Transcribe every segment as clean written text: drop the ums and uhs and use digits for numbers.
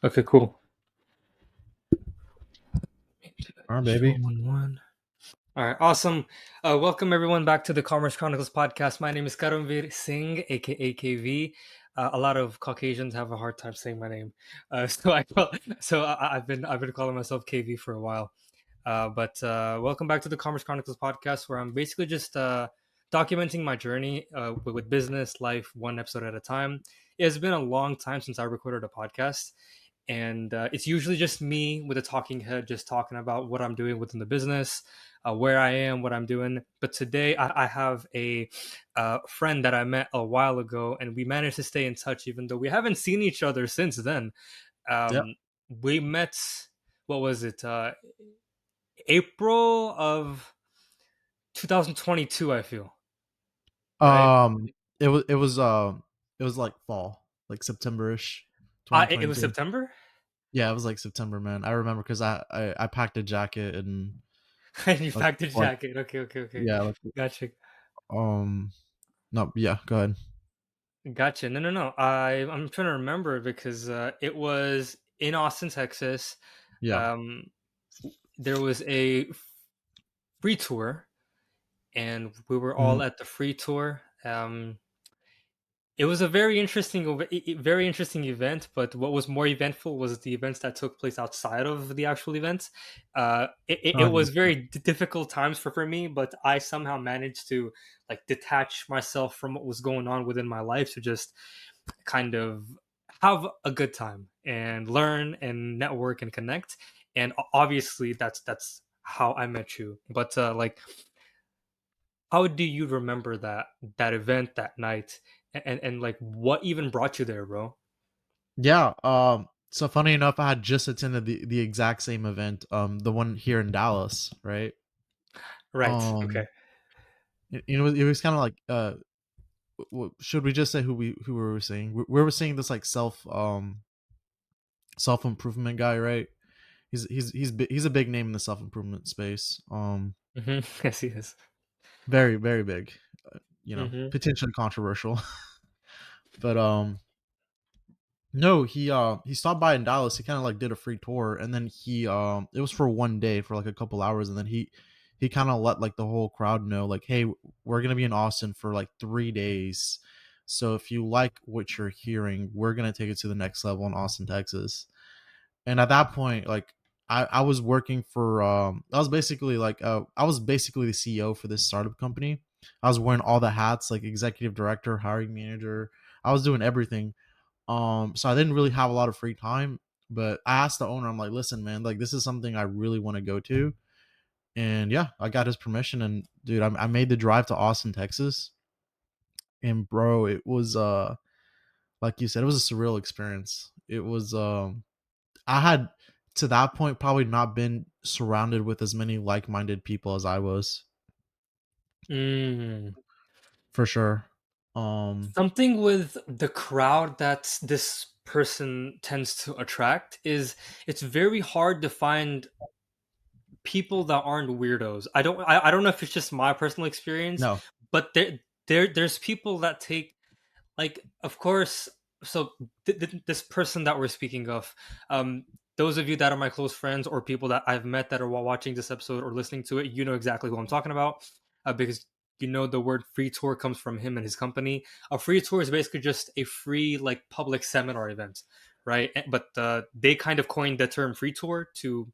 Okay, cool. All right, Zero baby. one one. All right, awesome. Welcome everyone back to the Commerce Chronicles podcast. My name is Karanvir Singh, aka KV. A lot of Caucasians have a hard time saying my name, I've been calling myself KV for a while. But welcome back to the Commerce Chronicles podcast, where I'm basically just documenting my journey with business life, one episode at a time. It's been a long time since I recorded a podcast, and it's usually just me with a talking head, just talking about what I'm doing within the business, where I am, what I'm doing. But today I have a friend that I met a while ago, and we managed to stay in touch, even though we haven't seen each other since then. Yep. We met. What was it? April of 2022, I feel, right? Um, it was like fall, like September-ish, It was 2022. September. Yeah, it was like September, man. I remember because I packed a jacket and And you like packed a like jacket. Okay, okay, okay. yeah, like Gotcha. um no, yeah, go ahead. Gotcha. No, no, no. I'm trying to remember because it was in Austin, Texas. Yeah. Um, there was a free tour, and we were Mhm. all at the free tour. It was a very very interesting event. But what was more eventful was the events that took place outside of the actual event. It was 100%. very difficult times for me, but I somehow managed to like detach myself from what was going on within my life to just kind of have a good time and learn and network and connect. And obviously, that's how I met you. But how do you remember that event that night, and like what even brought you there, bro? Yeah, so funny enough, I had just attended the exact same event, the one here in Dallas, right? Right. Okay. Um, it was kind of like should we just say who we were seeing? We were seeing this like self improvement guy, right? He's a big name in the self improvement space. Yes, yes. Very very big. Mm-hmm. Potentially controversial, but no, he stopped by in Dallas. He kind of like did a free tour, and then it was for one day for like a couple hours, and then he kind of let like the whole crowd know like, hey, we're gonna be in Austin for like 3 days. So if you like what you're hearing, we're gonna take it to the next level in Austin, Texas. And at that point, like I was working for I was basically the CEO for this startup company. I was wearing all the hats, like executive director, hiring manager. I was doing everything. So I didn't really have a lot of free time. But I asked the owner, I'm like, listen, man, like this is something I really want to go to. And yeah, I got his permission, and dude, I made the drive to Austin, Texas. And bro, it was like you said, it was a surreal experience. It was I had to that point probably not been surrounded with as many like-minded people as I was, Mm. for sure. Um, Something with the crowd that this person tends to attract is it's very hard to find people that aren't weirdos. I don't know if it's just my personal experience, no, but there's people that take, like, of course. So this person that we're speaking of, um those of you that are my close friends or people that I've met that are watching this episode or listening to it, you know exactly who I'm talking about, because you know the word free tour comes from him and his company. A free tour is basically just a free like public seminar event, right? But they kind of coined the term free tour to,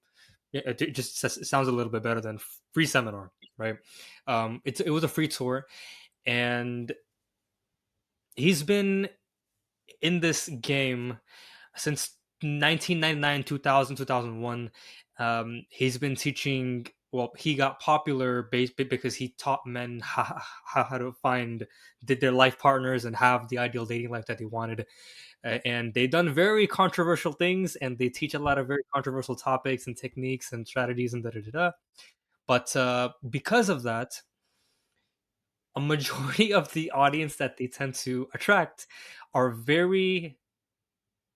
yeah, it just it sounds a little bit better than free seminar, right? It was a free tour, and he's been in this game since 1999, 2000, 2001. He's been teaching. Well, he got popular because he taught men how to find their life partners and have the ideal dating life that they wanted. And they've done very controversial things, and they teach a lot of very controversial topics and techniques and strategies and da da da da. But because of that, a majority of the audience that they tend to attract are very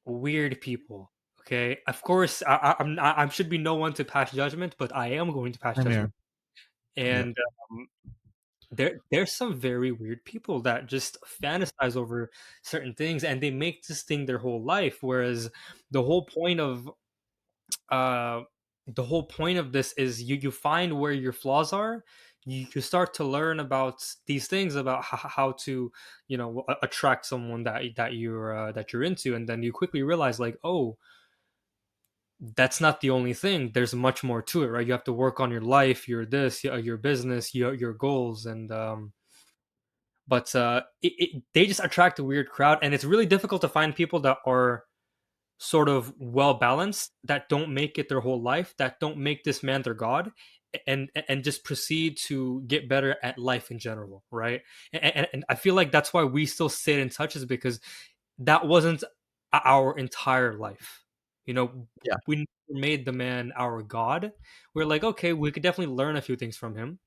weird people. Okay, of course, I should be no one to pass judgment, but I am going to pass I'm here. judgment. Yeah. And there's some very weird people that just fantasize over certain things, and they make this thing their whole life, whereas the whole point of uh the whole point of this is you find where your flaws are. You start to learn about these things about how to, attract someone that you're into, and then you quickly realize, like, oh, that's not the only thing. There's much more to it, right? You have to work on your life, your business, your goals, and but they just attract a weird crowd, and it's really difficult to find people that are sort of well balanced, that don't make it their whole life, that don't make this man their god, and just proceed to get better at life in general, right? And I feel like that's why we still stay in touch, is because that wasn't our entire life. Yeah. We never made the man our god. We're like, okay, we could definitely learn a few things from him,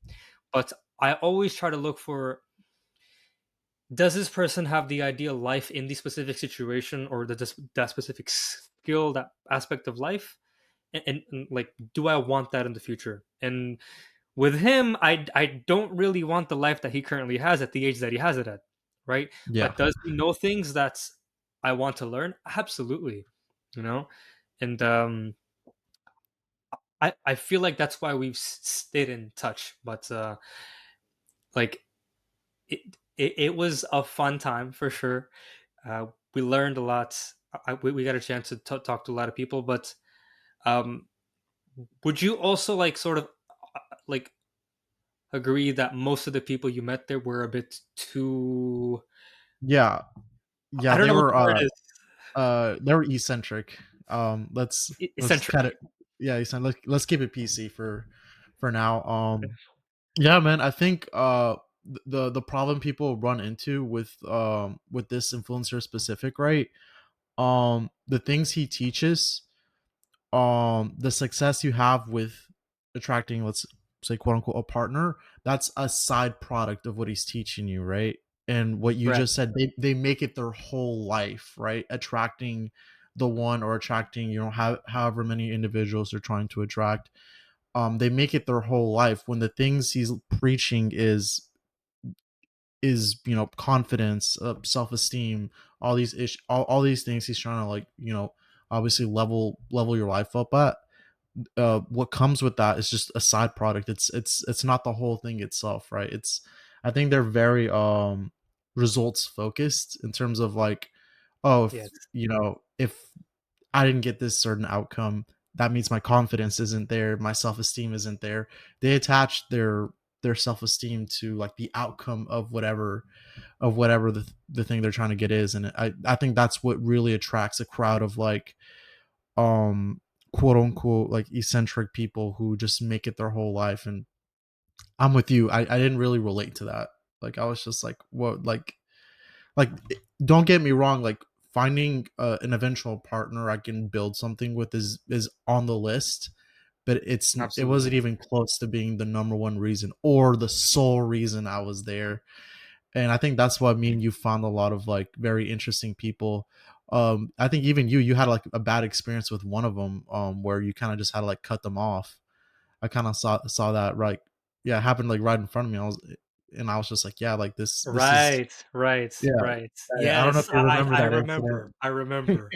but I always try to look for, does this person have the ideal life in the specific situation, or that specific skill, that aspect of life, and like, do I want that in the future? And with him, I don't really want the life that he currently has at the age that he has it at, right? Yeah. But does he know things that I want to learn? Absolutely. you know and I feel like that's why we've stayed in touch. But like, it was a fun time for sure. We learned a lot. We got a chance to talk to a lot of people. But um, would you also, like, sort of, like, agree that most of the people you met there were a bit too? Yeah. Yeah, I don't know what the word is. they were eccentric. Let's Eccentric. kind of, yeah, let's keep it PC for now. Yeah, man, I think the problem people run into with this influencer specific, right? The things he teaches, the success you have with attracting, let's say, quote unquote, a partner, that's a side product of what he's teaching you, right? And what you Right. just said, they make it their whole life, right? Attracting the one, or attracting, however many individuals they're trying to attract. They make it their whole life, when the things he's preaching is confidence, self-esteem, all these things he's trying to, like, obviously level your life up at. What comes with that is just a side product. It's not the whole thing itself, right? I think they're very results focused, in terms of, like, oh, Yes. if I didn't get this certain outcome, that means my confidence isn't there, my self-esteem isn't there. They attach their self-esteem to, like, the outcome of whatever the thing they're trying to get is. And I think that's what really attracts a crowd of, like, um quote unquote, like, eccentric people who just make it their whole life. And I'm with you, I didn't really relate to that. Like, I was just like, what, like, don't get me wrong, like, finding an eventual partner I can build something with is on the list, but it wasn't Absolutely. even close to being the number one reason or the sole reason I was there. And I think that's why me and you found a lot of, like, very interesting people. I think even you had, like, a bad experience with one of them, where you kind of just had to, like, cut them off. I kind of saw that, right? Yeah, it happened, like, right in front of me. I was just like, yeah, like, this is, Right, right, yeah. right. I don't know if Yes, you remember I that incident. remember. I remember.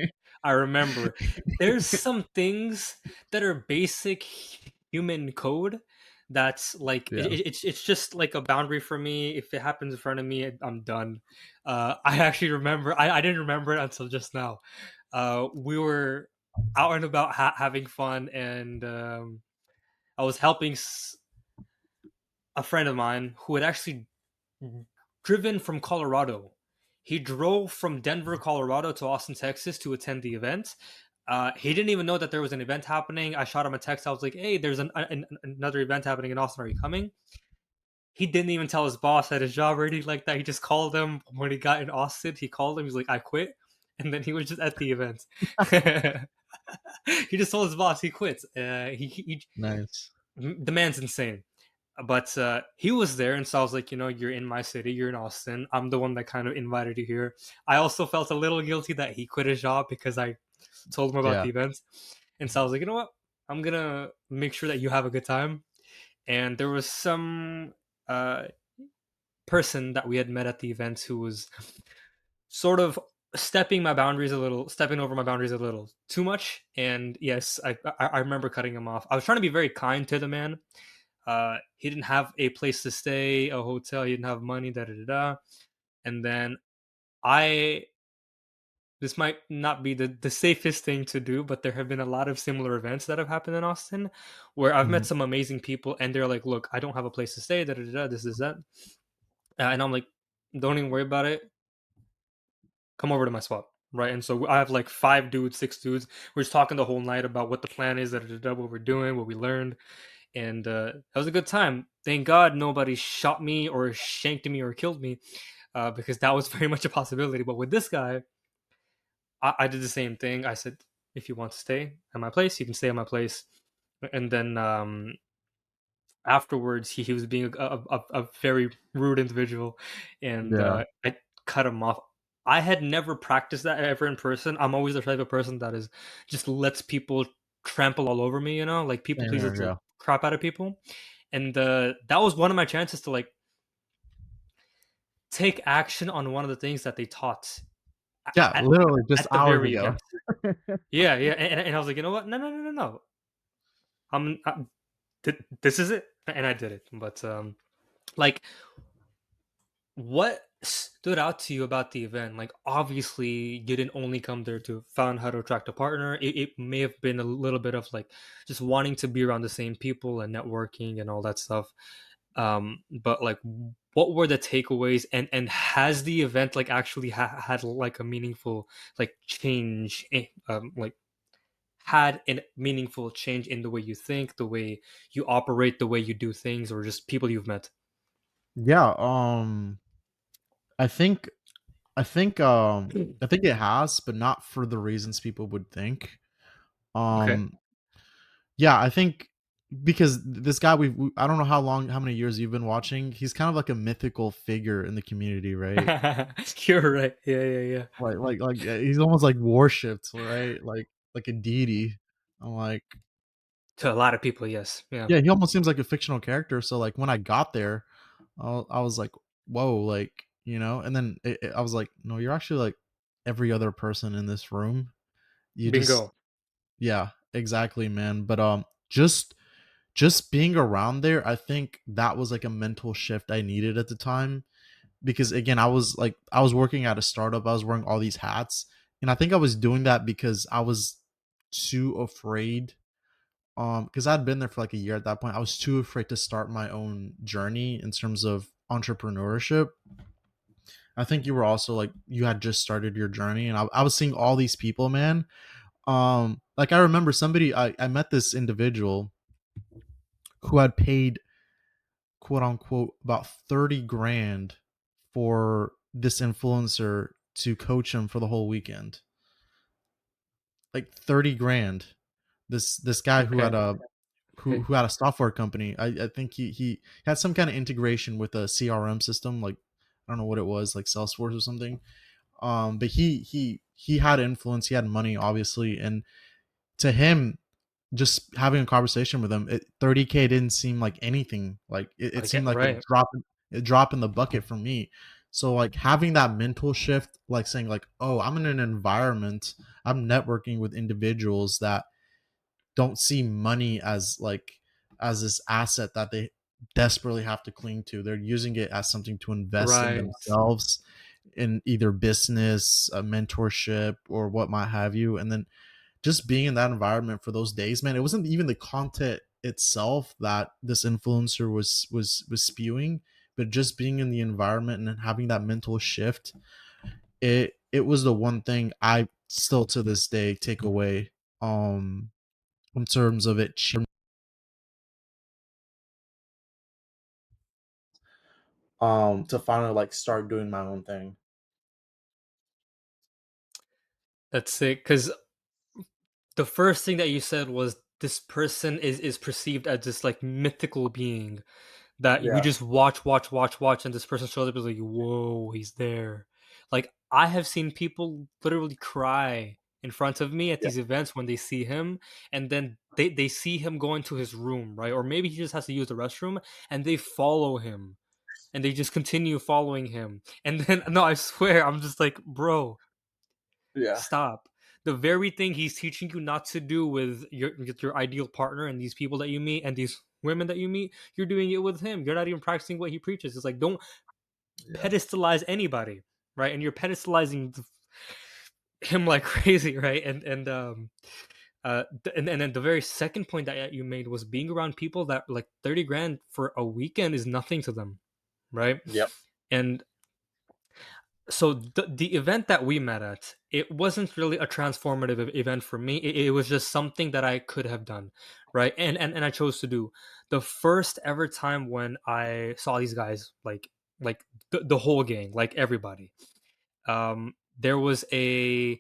I remember. There's some things that are basic human code that's like, Yeah. it's just like a boundary for me. If it happens in front of me, I'm done. I actually remember. I didn't remember it until just now. We were out and about, having fun, and I was helping a friend of mine who had actually driven from Colorado. He drove from Denver, Colorado to Austin, Texas to attend the event. He didn't even know that there was an event happening. I shot him a text. I was like, hey, there's another event happening in Austin. Are you coming? He didn't even tell his boss at his job or anything like that. He just called him when he got in Austin. He called him. He's like, I quit. And then he was just at the event. He just told his boss he quits. Nice. The man's insane. But he was there, and so I was like, you're in my city, you're in Austin. I'm the one that kind of invited you here. I also felt a little guilty that he quit his job because I told him about Yeah. the event, and so I was like, you know what? I'm gonna make sure that you have a good time. And there was some uh, person that we had met at the event who was sort of stepping over my boundaries a little too much. And yes, I remember cutting him off. I was trying to be very kind to the man. He didn't have a place to stay, a hotel. He didn't have money. Da da da da. And then I this might not be the safest thing to do, but there have been a lot of similar events that have happened in Austin where I've met Mhm. some amazing people and they're like, look, I don't have a place to stay, da da da, this is that. And I'm like, don't even worry about it. Come over to my spot. Right. And so I have like 5 dudes, 6 dudes. We're just talking the whole night about what the plan is, da da da, what we're doing, what we learned. And that was a good time. Thank God nobody shot me or shanked me or killed me because that was very much a possibility. But with this guy, I did the same thing. I said, if you want to stay at my place, you can stay at my place. And then afterwards, he was being a very rude individual, and Yeah, I cut him off. I had never practiced that ever in person. I'm always the type of person that is just lets people trample all over me, like people same pleaser here, to the yeah. crap out of people. And that was one of my chances to like take action on one of the things that they taught Yeah, at, literally just at the hours very ago. event. Yeah, yeah, and I was like, you know what? No, no, no, no, no. This is it, and I did it. But like, what stood out to you about the event? Like, obviously, you didn't only come there to find how to attract a partner. It may have been a little bit of like just wanting to be around the same people and networking and all that stuff. But like, what were the takeaways? And has the event like actually had like a meaningful like change? Like had a meaningful change in the way you think, the way you operate, the way you do things, or just people you've met? Yeah, I think I think, I think it has, but not for the reasons people would think. Okay. Um, yeah, I think because this guy I don't know how many years you've been watching, he's kind of like a mythical figure in the community, right? You're right. Yeah, yeah, yeah. He's almost like worshipped, right? Like a deity. I'm like, To a lot of people, yes. Yeah. yeah, he almost seems like a fictional character, so, like, when I got there, I was like, "Whoa," like, and then I was like, "No, you're actually like every other person in this room." You just Bingo. Yeah, exactly, man, but, just being around there, I think that was, like, a mental shift I needed at the time because, again, I was working at a startup, I was wearing all these hats, and I think I was doing that because I was too afraid, because 'cause I'd been there for, like, a year at that point, I was too afraid to start my own journey in terms of entrepreneurship. I think you were also, like you had just started your journey, and I was seeing all these people, man. Like, I remember I met this individual who had paid, quote, unquote, "about 30 grand" for this influencer to coach him for the whole weekend. Like, 30 grand. This guy who Okay. had a Okay. who had a software company. I think he had some kind of integration with a CRM system, like, I don't know what it was, like Salesforce or something. But he had influence, he had money, obviously, and to him, just having a conversation with him, 30K didn't seem like anything. Like, it I get seemed like right. a drop in the bucket for me. So, like, having that mental shift, like saying like, "Oh, I'm in an environment, I'm networking with individuals that don't see money as as this asset that they desperately have to cling to. They're using it as something to invest in Right. themselves, in either business, mentorship, or what might have you." And then just being in that environment for those days, man, it wasn't even the content itself that this influencer was spewing, but just being in the environment and having that mental shift. It was the one thing I still to this day take away. In terms of to finally like start doing my own thing. That's it. Because the first thing that you said was this person is perceived as this like mythical being that you Yeah, just watch, watch, watch, watch, and this person shows up is like, whoa, he's there. Like I have seen people literally cry in front of me at yeah, these events when they see him, and then they see him go into his room, right? Or maybe he just has to use the restroom, and they follow him and they just continue following him. And then no, I swear, I'm just like, bro, Yeah. stop. The very thing he's teaching you not to do with your ideal partner and these people that you meet and these women that you meet, you're doing it with him. You're not even practicing what he preaches. It's like, don't Yeah. pedestalize anybody, right? And you're pedestalizing him like crazy, right? And then the very second point that you made was being around people that like 30 grand for a weekend is nothing to them, right? Yep. And so the event that we met at, it wasn't really a transformative event for me. It was just something that I could have done, right? And I chose to do. The first ever time when I saw these guys, like the whole gang, like everybody, there was a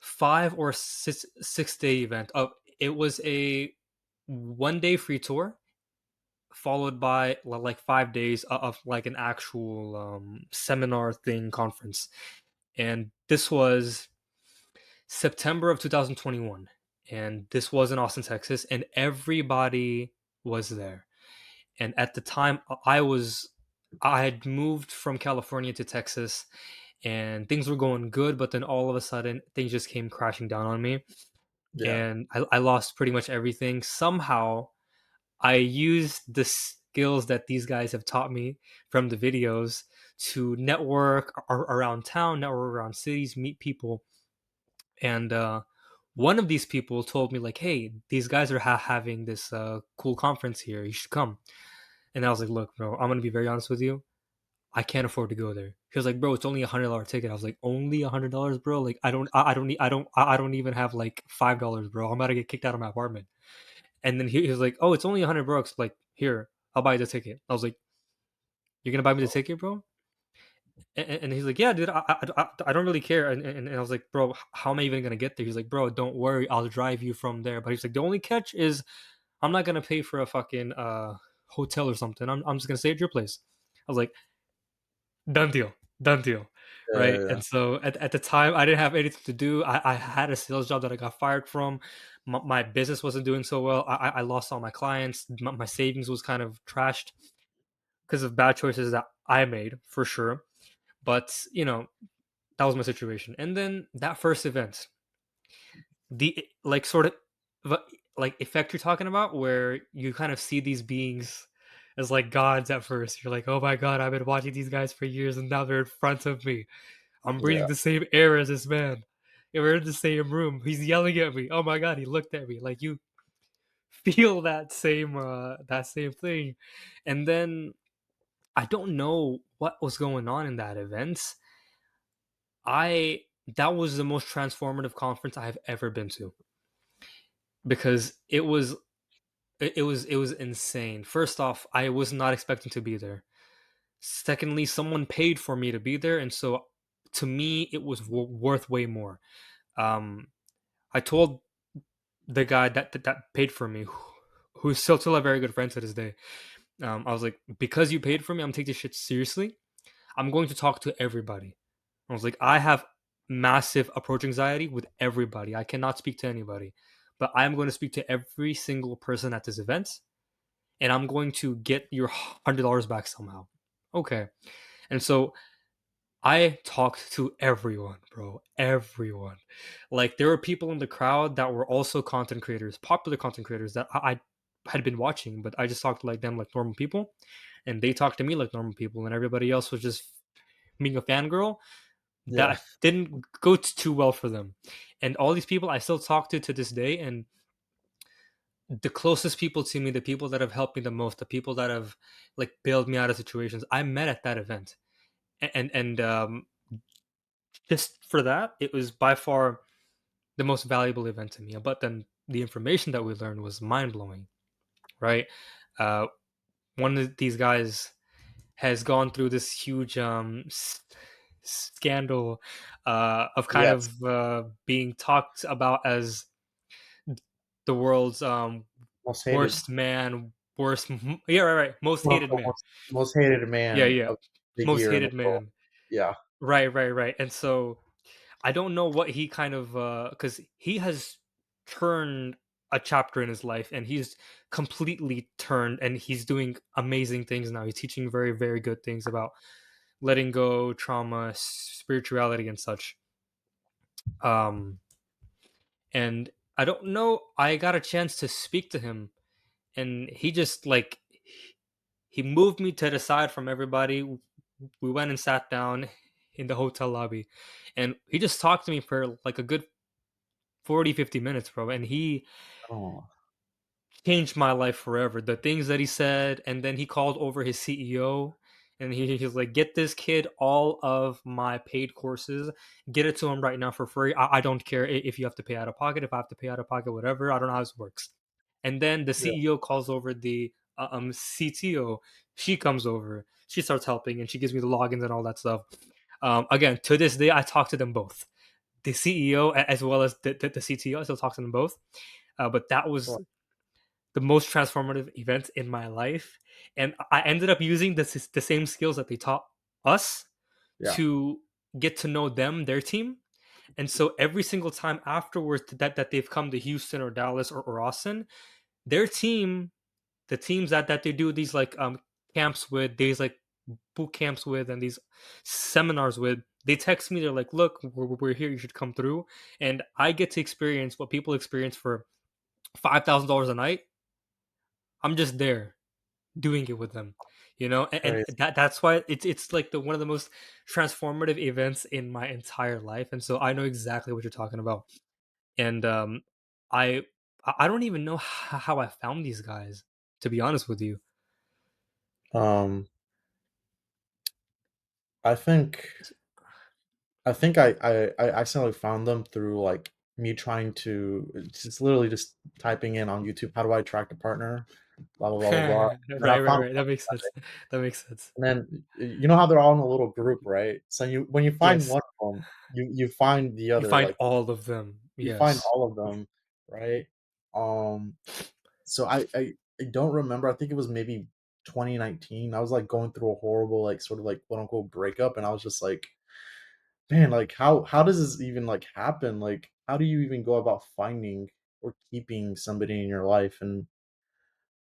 5 or 6 day event. It was a 1 day free tour followed by like 5 days of like an actual seminar thing conference, and this was September of 2021, and this was in Austin, Texas, and everybody was there. And at the time, I had moved from California to Texas, and things were going good, but then all of a sudden, things just came crashing down on me, Yeah. and I lost pretty much everything. Somehow, I used the skills that these guys have taught me from the videos to network around town, network around cities, meet people, and one of these people told me like, "Hey, these guys are having this cool conference here. You should come." And I was like, "Look, bro, I'm gonna be very honest with you. I can't afford to go there." He was like, "Bro, it's only $100 ticket." I was like, "Only $100, bro? Like, I don't need, I don't even have like $5, bro. I'm about to get kicked out of my apartment." And then he was like, "Oh, it's only $100." Like, here, I'll buy the ticket. I was like, "You're gonna buy me the ticket, bro?" And he's like, "Yeah, dude, I don't really care." And I was like, "Bro, how am I even gonna get there?" He's like, "Bro, don't worry, I'll drive you from there." But he's like, "The only catch is I'm not gonna pay for a fucking hotel or something. I'm just gonna stay at your place." I was like, "Done deal, done deal." Yeah. Right. Yeah. And so at the time, I didn't have anything to do. I had a sales job that I got fired from. My business wasn't doing so well. I lost all my clients. My savings was kind of trashed because of bad choices that I made for sure. But that was my situation. And then that first event, the like sort of like effect you're talking about, where you kind of see these beings as like gods at first. You're like, oh my god, I've been watching these guys for years, and now they're in front of me. I'm breathing Yeah. the same air as this man. And we're in the same room. He's yelling at me. Oh my god, he looked at me. Like you feel that same thing. And then I don't know what was going on in that event. I That was the most transformative conference I've ever been to because it was insane. First off, I was not expecting to be there. Secondly, someone paid for me to be there, and so to me, it was worth way more. Um, I told the guy that paid for me, who's still a very good friend to this day. I was like, because you paid for me, I'm taking this shit seriously. I'm going to talk to everybody. I was like, I have massive approach anxiety with everybody. I cannot speak to anybody, but I'm going to speak to every single person at this event, and I'm going to get your $100 back somehow. Okay. And so I talked to everyone, bro. Everyone. Like there were people in the crowd that were also content creators, popular content creators that I had been watching, but I just talked to like them like normal people, and they talked to me like normal people, and everybody else was just being a fangirl. Yeah. That didn't go too well for them. And all these people I still talk to this day, and the closest people to me, the people that have helped me the most, the people that have like bailed me out of situations, I met at that event. And just for that, it was by far the most valuable event to me. But then the information that we learned was mind blowing, right? Uh, one of these guys has gone through this huge scandal of kind Yes. of being talked about as the world's Most hated. worst man, yeah, right, most Quote hated unquote, man. most hated Yeah, man yeah, of the most year in the hated world. man. Yeah. Right. And so I don't know what he kind of because he has turned a chapter in his life, and he's completely turned, and he's doing amazing things now. He's teaching very, very good things about letting go, trauma, spirituality, and such. Um, and I don't know. I got a chance to speak to him, and he just like he moved me to the side from everybody. We went and sat down in the hotel lobby, and he just talked to me for like a good 40, 50 minutes, bro. And he Oh, changed my life forever. The things that he said, and then he called over his CEO, and he's like, "Get this kid all of my paid courses. Get it to him right now for free. I don't care if you have to pay out of pocket. If I have to pay out of pocket, whatever. I don't know how this works." And then the yeah. CEO calls over the CTO. She comes over. She starts helping, and she gives me the logins and all that stuff. Again, to this day, I talk to them both. The CEO as well as the CTO. I still talk to them both. But that was Sure. the most transformative event in my life, and I ended up using the same skills that they taught us Yeah. to get to know them, their team. And so every single time afterwards that they've come to Houston or Dallas or Austin, their team, the teams that they do these like camps with, these like boot camps with, and these seminars with, they text me, they're like, "Look, we're here, you should come through." And I get to experience what people experience for $5,000 a night. I'm just there doing it with them, and Crazy. that's why it's like the one of the most transformative events in my entire life. And so I know exactly what you're talking about. And i I don't even know how I found these guys, to be honest with you. Um, I think I accidentally found them through like me trying to just literally just typing in on YouTube, how do I attract a partner? Blah blah blah blah blah. Right, And then I found right, that makes sense. That makes sense. and then you know how they're all in a little group, right? So you when you find Yes, one of them, you find the you other, find like all of them. you find Yes. all of them, right? Um, so I don't remember. I think it was maybe 2019. I was like going through a horrible like sort of like quote unquote breakup, and I was just like, man, like how does this even like happen? Like how do you even go about finding or keeping somebody in your life? And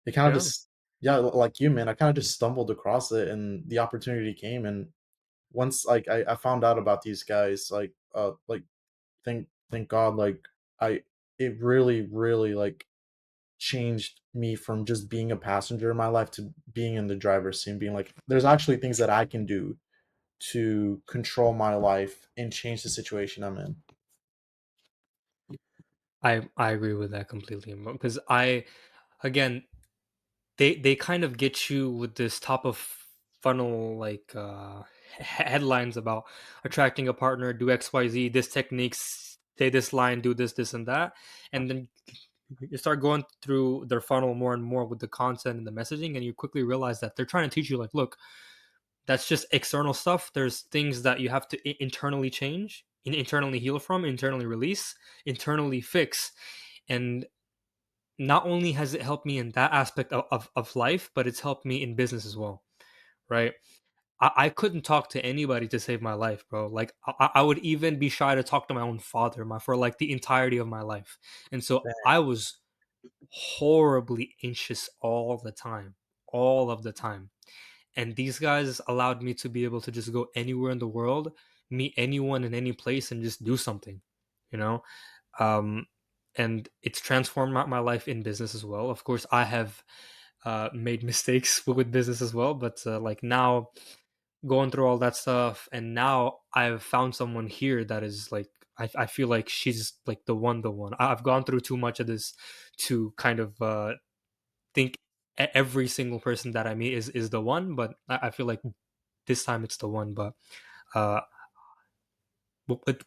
it kind of Yeah. just yeah, like you, man, I kind of just stumbled across it, and the opportunity came. And once like I found out about these guys, like thank God, like I it really like changed me from just being a passenger in my life to being in the driver's seat and being like, there's actually things that I can do to control my life and change the situation I'm in. I agree with that completely, because I, again, they kind of get you with this top of funnel like headlines about attracting a partner, do XYZ, this techniques, say this line, do this and that. And then you start going through their funnel more and more with the content and the messaging, and you quickly realize that they're trying to teach you, like, look, that's just external stuff. There's things that you have to internally change, internally heal from, internally release, internally fix. And not only has it helped me in that aspect of life, but it's helped me in business as well, right? I couldn't talk to anybody to save my life, bro. Like I would even be shy to talk to my own father, for like the entirety of my life. And so I was horribly anxious all of the time. And these guys allowed me to be able to just go anywhere in the world, meet anyone in any place, and just do something, you know? Um, and it's transformed my life in business as well. Of course, I have made mistakes with business as well, but like now, going through all that stuff, and now I've found someone here that is like, I feel like she's like the one. I've gone through too much of this to kind of think every single person that I meet is the one, but I feel like this time it's the one. But uh,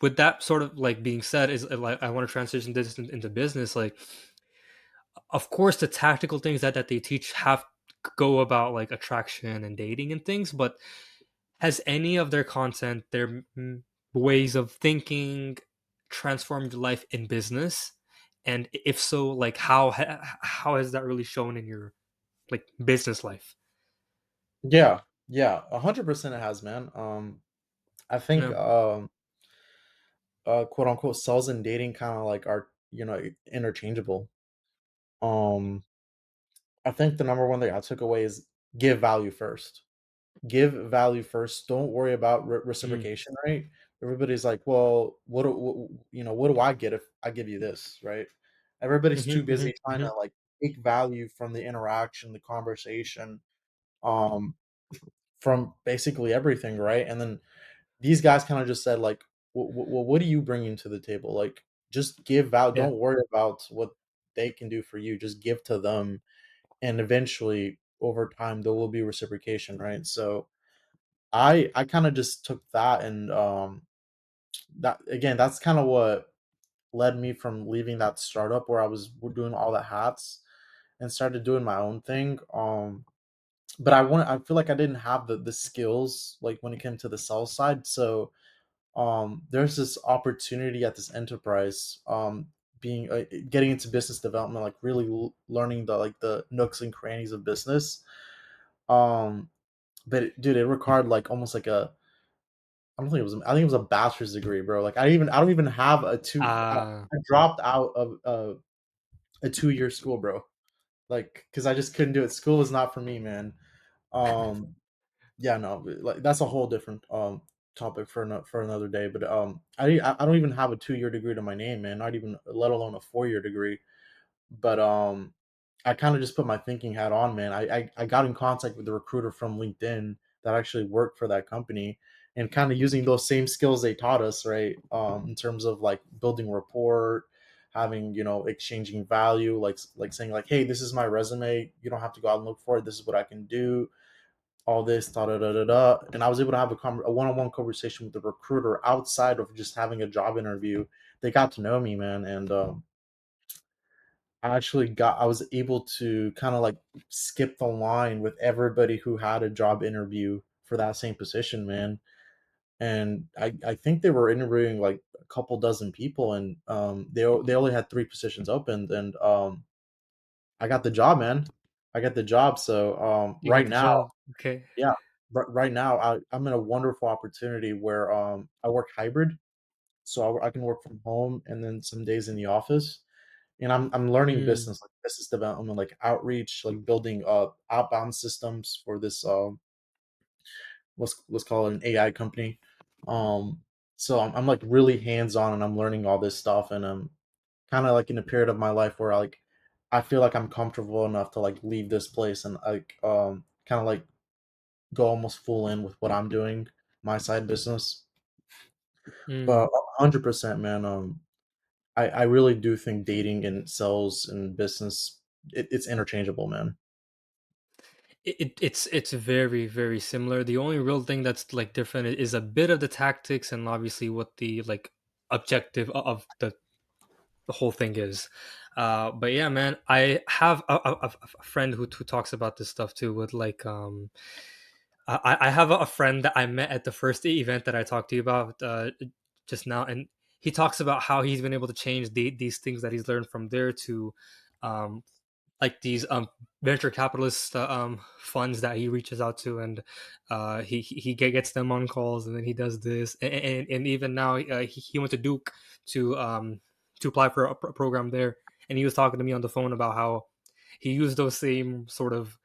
with that sort of like being said, is like I want to transition this into business. Like, of course, the tactical things that they teach have go about like attraction and dating and things, but has any of their content, their ways of thinking, transformed your life in business? And if so, like how has that really shown in your like business life? Yeah, yeah, 100% it has, man. I think Yeah. quote unquote sales and dating kind of like are interchangeable. Um, I think the number one thing I took away is give value first. Give value first. Don't worry about Mm. reciprocation, right? Everybody's like, well, what do I get if I give you this, right? Everybody's too Mhm, busy mhm, trying mhm. to like take value from the interaction, the conversation, um, from basically everything, right? And then these guys kind of just said like, well, what are you bringing to the table? Like, just give value. Yeah. Don't worry about what they can do for you. Just give to them, and eventually, over time, there will be reciprocation, right? So I kind of just took that, and that again, that's kind of what led me from leaving that startup where I was doing all the hats and started doing my own thing. But I feel like I didn't have the skills like when it came to the sales side. So there's this opportunity at this enterprise, being getting into business development, like really learning the like the nooks and crannies of business. Um, but dude, it required like almost like a I don't think it was. I think it was a bachelor's degree, bro. Like I don't even have a two. Ah, I dropped out of a 2 year school, bro. Like because I just couldn't do it. School was not for me, man. Um, yeah, no, like that's a whole different topic for for another day. But I don't even have a 2 year degree to my name, man. Not even let alone a 4 year degree. But I kind of just put my thinking hat on, man. I got in contact with the recruiter from LinkedIn that actually worked for that company, and kind of using those same skills they taught us, right? In terms of like building rapport, having exchanging value, like saying like, hey, this is my resume. You don't have to go out and look for it. This is what I can do. All this, da da da da da. And I was able to have a one-on-one conversation with the recruiter outside of just having a job interview. They got to know me, man, and I was able to kind of like skip the line with everybody who had a job interview for that same position, man. And I think they were interviewing like a couple dozen people, and they only had 3 positions opened, and I got the job, man. I got the job. So you got right the now, job. Okay. yeah, right now I'm in a wonderful opportunity where I work hybrid, so I can work from home and then some days in the office, and I'm learning Mm, business, like business development, like outreach, like building outbound systems for this let's call it an AI company. So I'm like really hands on, and I'm learning all this stuff, and I'm kind of like in a period of my life where I feel like I'm comfortable enough to like leave this place and like kind of like go almost full in with what I'm doing, my side business. But mm. 100%, man. I really do think dating and sales and business, it's interchangeable, man. It's very very similar. The only real thing that's like different is a bit of the tactics and obviously what the like objective of the whole thing is. But yeah, man, I have a friend who talks about this stuff too. With like, I have a friend that I met at the first event that I talked to you about just now, and he talks about how he's been able to change these things that he's learned from there to, um, like these venture capitalist funds that he reaches out to, and he gets them on calls, and then he does this, and even now he went to Duke to apply for a program there, and he was talking to me on the phone about how he used those same sort of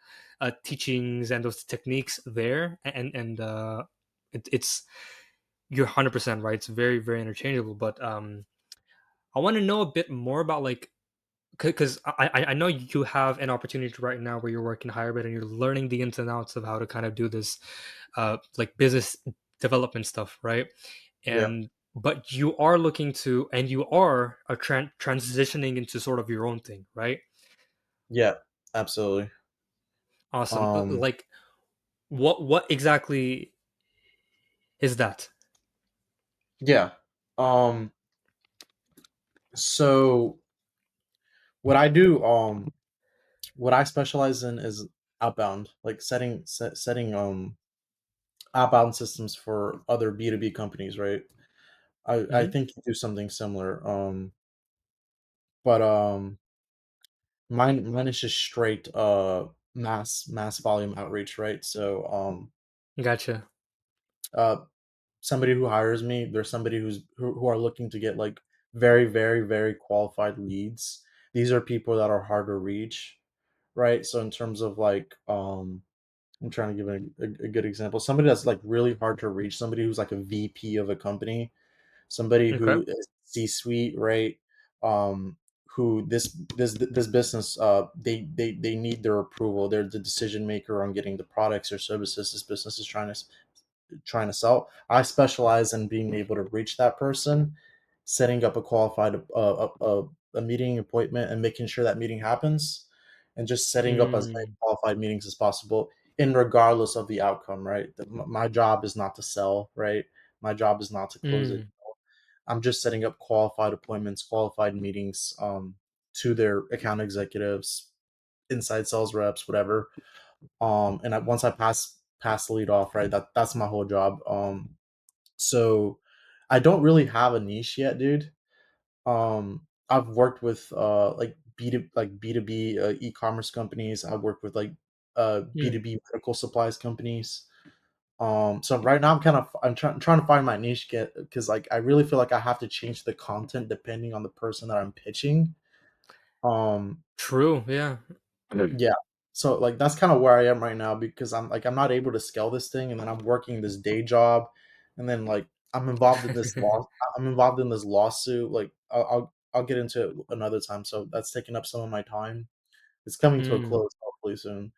teachings and those techniques there, and it's you're 100% right. It's very very interchangeable, but I want to know a bit more about like because I know you have an opportunity right now where you're working hybrid and you're learning the ins and outs of how to kind of do this like business development stuff, right? Yeah. And but you are looking to and you are transitioning into sort of your own thing, right? Yeah, absolutely. Awesome. Um, Like what exactly is that? yeah. Um, so what I do, what I specialize in is outbound, like setting outbound systems for other B2B companies, right? I Hmm. think you do something similar. But mine is just straight mass volume outreach, right? So Gotcha. uh somebody who hires me, there's somebody who are looking to get like very very very qualified leads, these are people that are hard to reach, right? So in terms of like, I'm trying to give a good example. Somebody that's like really hard to reach, somebody who's like a VP of a company, somebody Okay. who is C-suite, right? Um, who this business, they need their approval. They're the decision maker on getting the products or services this business is trying to sell. I specialize in being able to reach that person, setting up a qualified a meeting appointment and making sure that meeting happens, and just setting up as many Mm, qualified meetings as possible, in regardless of the outcome. Right, my job is not to sell. Right, my job is not to close it. mm, I'm just setting up qualified appointments, qualified meetings, to their account executives, inside sales reps, whatever. And once I pass the lead off, right, that's my whole job. So I don't really have a niche yet, dude. I've worked with like B2B e-commerce companies. I've worked with like mm. B2B medical supplies companies. So right now I'm trying to find my niche, get because like I really feel like I have to change the content depending on the person that I'm pitching. Um, True. Yeah. yeah. So like that's kind of where I am right now, because I'm not able to scale this thing, and then I'm working this day job, and then like I'm involved in this lawsuit. Like I'll get into it another time. So that's taking up some of my time. It's coming to a Mm, close hopefully soon,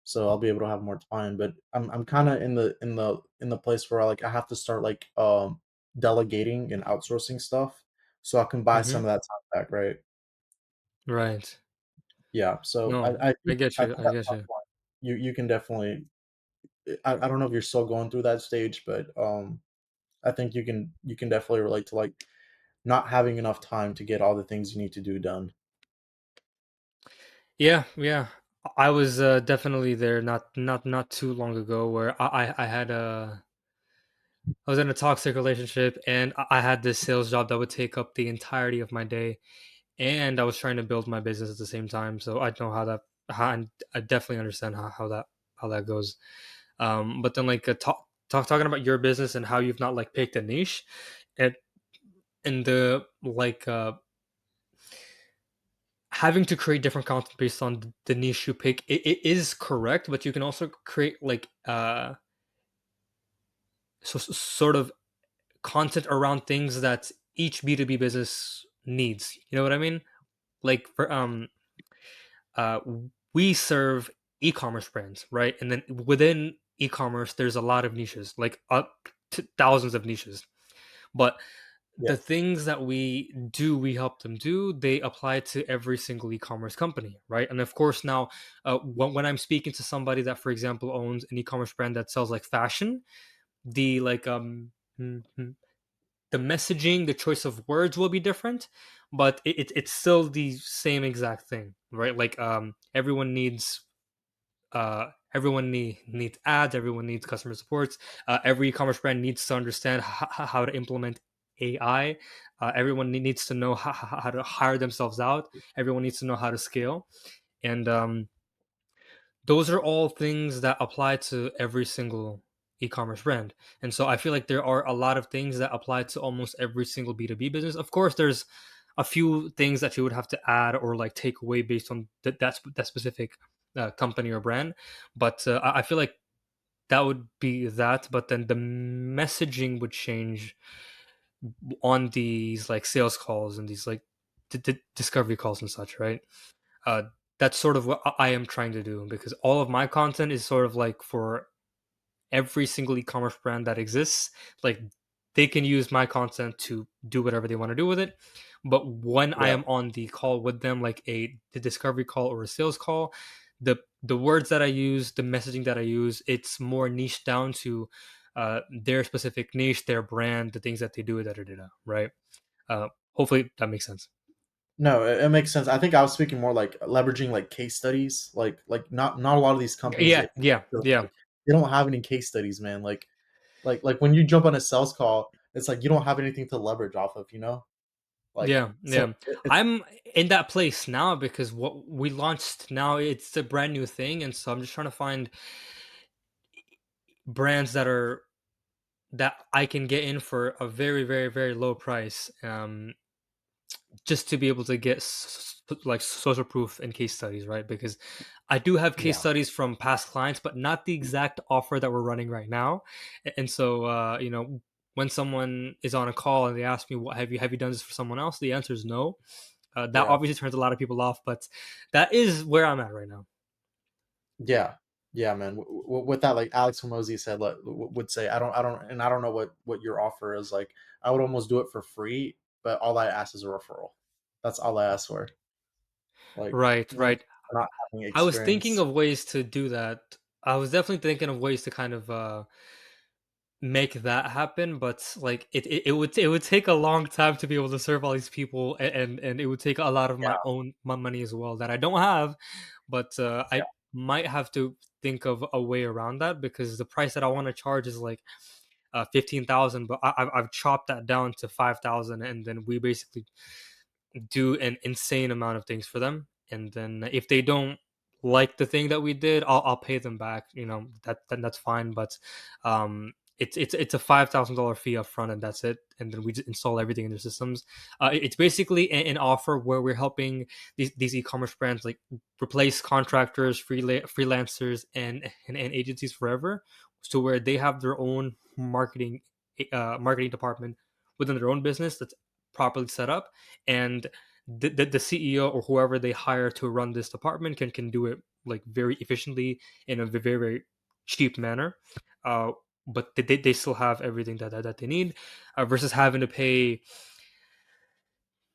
so I'll be able to have more time. But I'm kind of in the place where like I have to start like delegating and outsourcing stuff, so I can buy some hmm. of that time back, right? Right. Yeah. So No, I I think get I you. think I at get some you. point you can definitely. I don't know if you're still going through that stage, but I think you can definitely relate to like not having enough time to get all the things you need to do done. Yeah. Yeah. I was definitely there not too long ago where I had a I was in a toxic relationship and I had this sales job that would take up the entirety of my day, and I was trying to build my business at the same time. So I know and I definitely understand how that goes. But then like talking about your business and how you've not like picked a niche, and the like having to create different content based on the niche you pick, it is correct, but you can also create like sort of content around things that each B2B business needs. You know what I mean? Like for uh we serve e-commerce brands, right? And then within e-commerce there's a lot of niches, like up to thousands of niches. But Yeah. the things that we help them do, they apply to every single e-commerce company, right? And of course now, when I'm speaking to somebody that, for example, owns an e-commerce brand that sells like fashion, the like the messaging, the choice of words will be different, but it's still the same exact thing, right? Like needs ads, everyone needs customer supports, every e-commerce brand needs to understand how to implement AI, everyone needs to know how to hire themselves out, everyone needs to know how to scale, and those are all things that apply to every single e-commerce brand. And so I feel like there are a lot of things that apply to almost every single B2B business. Of course there's a few things that you would have to add or like take away based on that specific company or brand, but I feel like that would be that, but then the messaging would change on these like sales calls and these like discovery calls and such, right? uh, that's sort of what I am trying to do, because all of my content is sort of like for every single e-commerce brand that exists. Like they can use my content to do whatever they want to do with it. But when I Yeah. am on the call with them, like the discovery call or a sales call, the words that I use, the messaging that I use, it's more niche down to their specific niche, their brand, the things that they do, right? Hopefully that makes sense. No, it makes sense. I think I was speaking more like leveraging like case studies. Like not a lot of these companies, Yeah, yeah, yeah, they don't have any case studies, man. Like when you jump on a sales call, it's like you don't have anything to leverage off of, you know? Like yeah, so yeah. it's I'm in that place now because what we launched now, it's a brand new thing, and so I'm just trying to find brands that I can get in for a very, very, very low price. just to be able to get like social proof and case studies, right? Because I do have case Yeah. studies from past clients, but not the exact offer that we're running right now. And so, when someone is on a call and they ask me, "What have you done this for someone else?" The answer is no. That Yeah. obviously turns a lot of people off, but that is where I'm at right now. Yeah. Yeah, man. With that, like Alex Hormozy said, like, would say, I don't know what your offer is. Like, I would almost do it for free, but all I ask is a referral. That's all I ask for. Like, Right, one, right. not having I was thinking experience. of ways to do that. I was definitely thinking of ways to kind of make that happen, but like it would take a long time to be able to serve all these people, and it would take a lot of Yeah, my money as well that I don't have, but yeah, I might have to think of a way around that because the price that I want to charge is like 15,000, but I've chopped that down to 5,000, and then we basically do an insane amount of things for them, and then if they don't like the thing that we did, I'll pay them back. That's fine, but it's a $5,000 fee up front, and that's it. And then we just install everything in their systems. It's basically an offer where we're helping these e-commerce brands like replace contractors, freelancers, and agencies forever, so where they have their own marketing department within their own business that's properly set up, and the CEO or whoever they hire to run this department can do it like very efficiently in a very very cheap manner. Uh, but they still have everything that they need, versus having to pay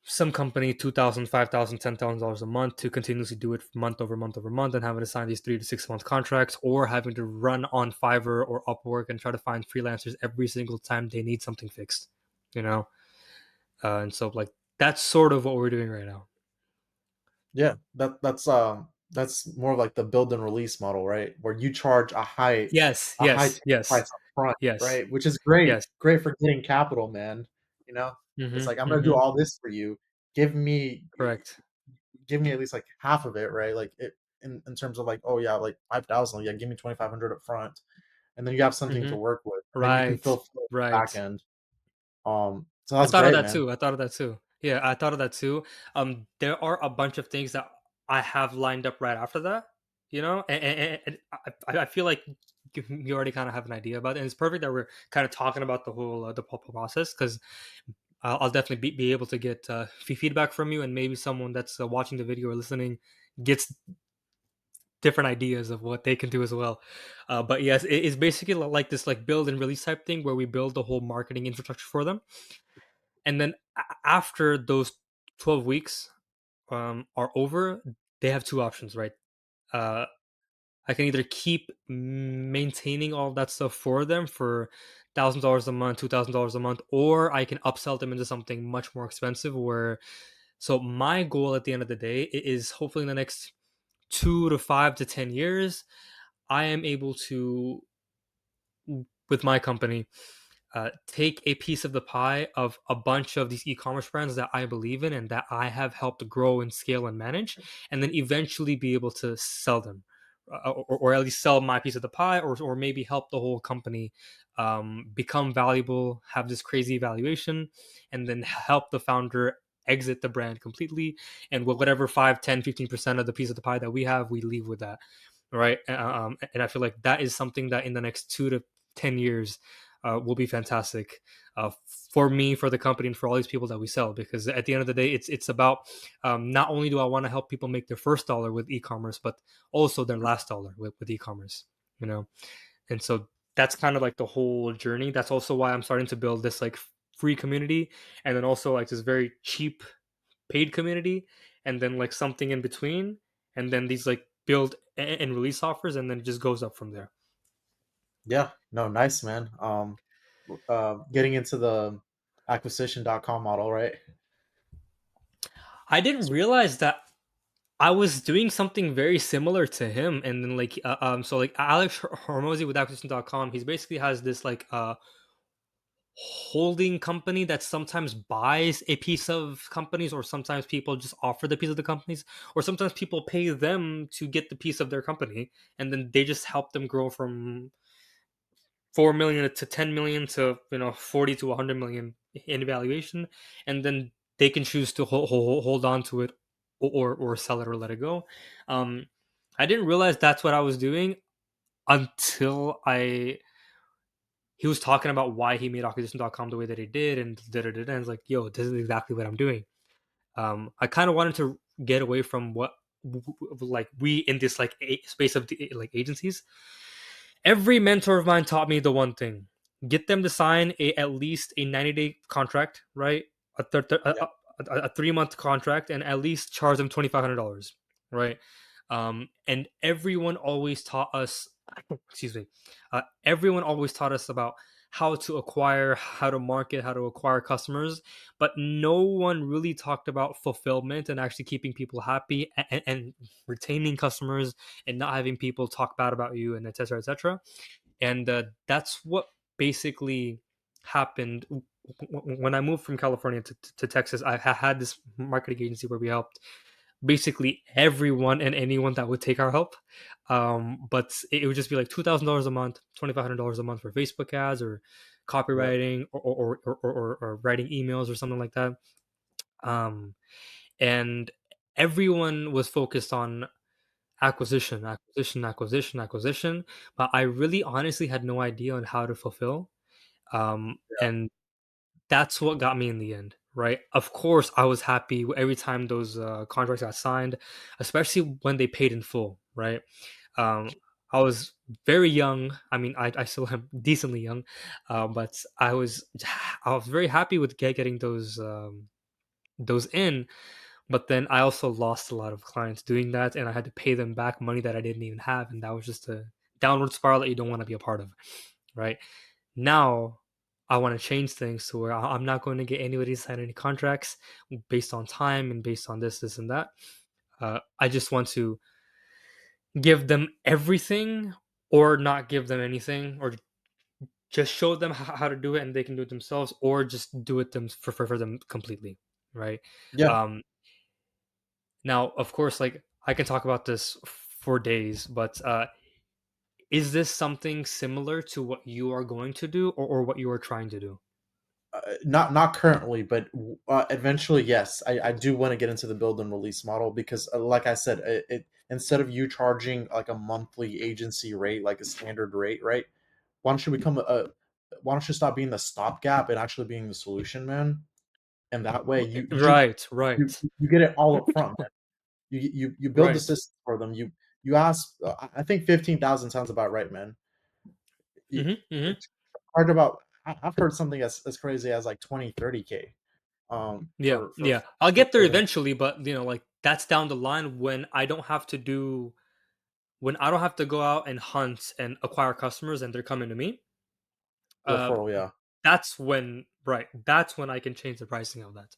some company 2,000, 5,000, $10,000 a month to continuously do it month over month over month, and having to sign these 3 to 6 month contracts, or having to run on Fiverr or Upwork and try to find freelancers every single time they need something fixed, you know. And so like that's sort of what we're doing right now. yeah. That's more of like the build and release model, right? Where you charge Yes, a high yes, ticket price yes, up front, yes, right? Which is yes. great for getting capital, man. You know, it's Mhm, like, I'm gonna do mhm. all this for you. Give me Correct. give me at least like half of it, right? Like it in terms of like, oh yeah, like 5,000, yeah, give me 2,500 up front, and then you have something to Mhm. work with, and then you can Right, fulfill the back right. end. So I that's thought of great, that man. too. I thought of that too. Yeah, I thought of that too. There are a bunch of things that I have lined up right after that, and I feel like you already kind of have an idea about it. And it's perfect that we're kind of talking about the whole process, because I'll definitely be able to get feedback from you, and maybe someone that's watching the video or listening gets different ideas of what they can do as well. But yes, it's basically like this like build and release type thing where we build the whole marketing infrastructure for them, and then after those 12 weeks are over, they have two options, right? Uh, I can either keep maintaining all of that stuff for them for $1,000 a month, $2,000 a month, or I can upsell them into something much more expensive. So my goal at the end of the day is hopefully in the next 2 to 5 to 10 years, I am able to, with my company, take a piece of the pie of a bunch of these e-commerce brands that I believe in and that I have helped grow and scale and manage, and then eventually be able to sell them, or at least sell my piece of the pie, or maybe help the whole company become valuable, have this crazy valuation, and then help the founder exit the brand completely, and with whatever 5, 10, 15% of the piece of the pie that we have, we leave with that, right? And I feel like that is something that in the next 2 to 10 years will be fantastic for me, for the company, and for all these people that we sell. Because at the end of the day, it's about not only do I want to help people make their first dollar with e-commerce, but also their last dollar with e-commerce. You know, and so that's kind of like the whole journey. That's also why I'm starting to build this like free community, and then also like this very cheap paid community, and then like something in between, and then these like build and release offers, and then it just goes up from there. Yeah, no, nice, man. Getting into the acquisition.com model, right? I didn't realize that I was doing something very similar to him, and then like so like Alex Hormozy with acquisition.com, he's basically has this like holding company that sometimes buys a piece of companies, or sometimes people just offer the piece of the companies, or sometimes people pay them to get the piece of their company, and then they just help them grow from 4 million to 10 million to 40 to 100 million in valuation, and then they can choose to hold on to it, or sell it or let it go. Um, I didn't realize that's what I was doing until I he was talking about why he made acquisition.com the way that he did, and and I was like, yo, this is exactly what I'm doing. I kind of wanted to get away from what like we in this like space of like agencies. Every mentor of mine taught me the one thing: get them to sign at least a 90-day contract, right? A, Yeah. a 3 month contract, and at least charge them $2,500, right? And everyone always taught us, excuse me, everyone always taught us about how to acquire, how to market, how to acquire customers, but no one really talked about fulfillment and actually keeping people happy, and retaining customers, and not having people talk bad about you, and etc. etc. And that's what basically happened when I moved from California to Texas. I had this marketing agency where we helped basically everyone and anyone that would take our help. But it would just be like $2,000 a month, $2,500 a month for Facebook ads, or Yeah. copywriting, or writing emails or something like that. Um, and everyone was focused on acquisition, acquisition, acquisition, acquisition. But I really honestly had no idea on how to fulfill. And that's what got me in the end, right? Of course, I was happy every time those contracts got signed, especially when they paid in full, right? Um, I was very young. I mean, I still am decently young, but I was very happy with getting those in. But then I also lost a lot of clients doing that, and I had to pay them back money that I didn't even have, and that was just a downward spiral that you don't want to be a part of, right? Now I want to change things to where I'm not going to get anybody to sign any contracts based on time and based on this, and that. I just want to give them everything, or not give them anything, or just show them how to do it and they can do it themselves, or just do it for them completely, right? Yeah. Um, Now, of course, like I can talk about this for days, but is this something similar to what you are going to do, or what you are trying to do? Not currently, but eventually, yes. I do want to get into the build and release model because, like I said, it instead of you charging like a monthly agency rate, like a standard rate, right? Why don't you become a why don't you stop being the stopgap and actually being the solution, man? And that way, Right, you right, you get it all up front, man. You build the right. system for them. You ask. I think 15,000 sounds about right, man. Hmm, hmm. It's hard about. I've heard something as crazy as like 20, 30K. Yeah, yeah. I'll get there For them. eventually, but like that's down the line when I don't have to go out and hunt and acquire customers, and they're coming to me. Uh, Referral, yeah. that's when I can change the pricing of that.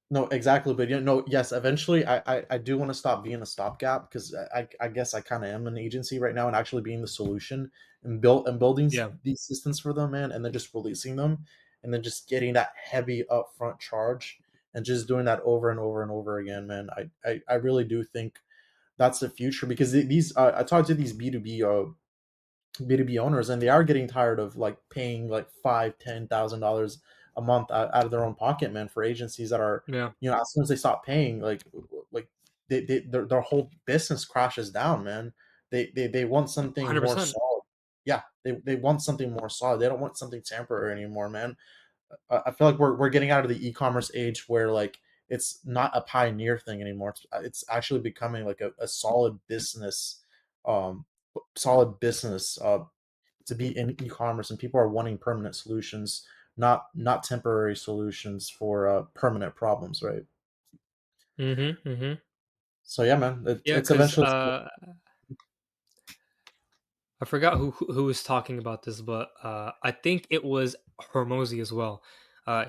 No, exactly. But yes, eventually I do want to stop being a stopgap because I guess I kind of am an agency right now and actually being the solution and building Yeah. these systems for them, man, and then just releasing them and then just getting that heavy upfront charge and just doing that over and over and over again, man. I really do think that's the future because these I talked to these B2B owners and they are getting tired of like paying like $5,000, $10,000 a month out of their own pocket, man, for agencies that are, Yeah. as soon as they stop paying, like their whole business crashes down, man. They want something more 100%. solid. Yeah, they want something more solid. They don't want something temporary anymore, man. I feel like we're getting out of the e-commerce age where like it's not a pioneer thing anymore. It's actually becoming like a um solid business to be in e-commerce, and people are wanting permanent solutions, not temporary solutions for permanent problems, right? Mhm, mhm. So yeah, man, Yeah, it's 'cause, eventually I forgot who was talking about this, but, I think it was Hormozy as well.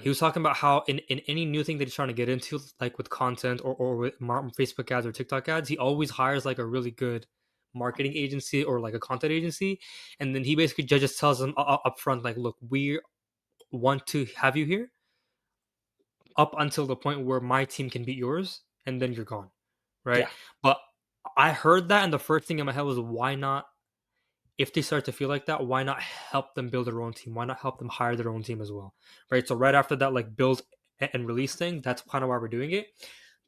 He was talking about how in any new thing that he's trying to get into, like with content, or with Facebook ads or TikTok ads, he always hires, like, a really good marketing agency or, like, a content agency, and then he basically just tells them upfront, like, "Look, we want to have you here up until the point where my team can beat yours, and then you're gone." Right? yeah, But I heard that, and the first thing in my head was, why not, if they start to feel like that, why not help them build their own team? Why not help them hire their own team as well? Right? So right after that, like build and release thing. That's kind of why we're doing it.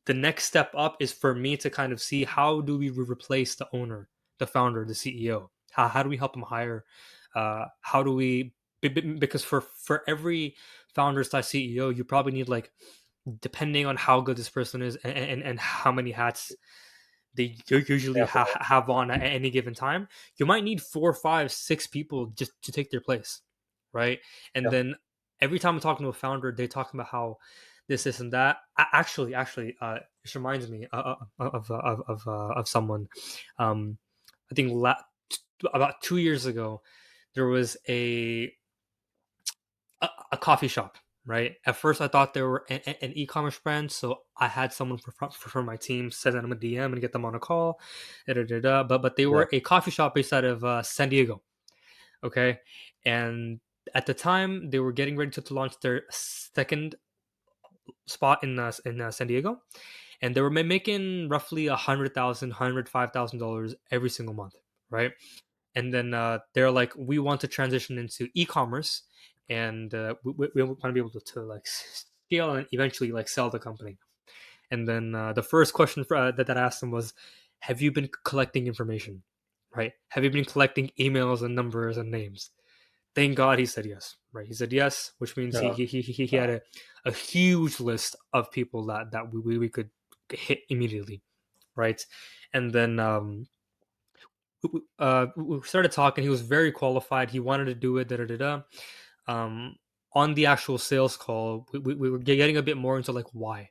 The next step up is for me to kind of see how do we replace the owner, the founder, the CEO. How do we help him hire? How do we because for every founder slash CEO, you probably need like, depending on how good this person is and how many hats they usually Definitely. have on at any given time, you might need four, five, six people just to take their place, right? And Yeah. then every time I'm talking to a founder, they talk about how this, and that. This reminds me of someone. I think about 2 years ago, there was a coffee shop, right? At first, I thought they were an e-commerce brand, so I had someone for my team send them a DM and get them on a call. Da, da, da, da. But they Yeah. were a coffee shop based out of San Diego, okay? And at the time, they were getting ready to launch their second spot in San Diego, and they were making roughly $100,000 every single month, right? And then they're like, we want to transition into e-commerce, and we want to be able to like scale and eventually like sell the company. And then the first question that I asked them was, have you been collecting information, right? Have you been collecting emails and numbers and names? Thank God he said yes, right? He said yes, which means Yeah. he had a huge list of people that we could hit immediately, right? And then we started talking. He was very qualified. He wanted to do it. Da da da da. Um, on the actual sales call, we were getting a bit more into like why,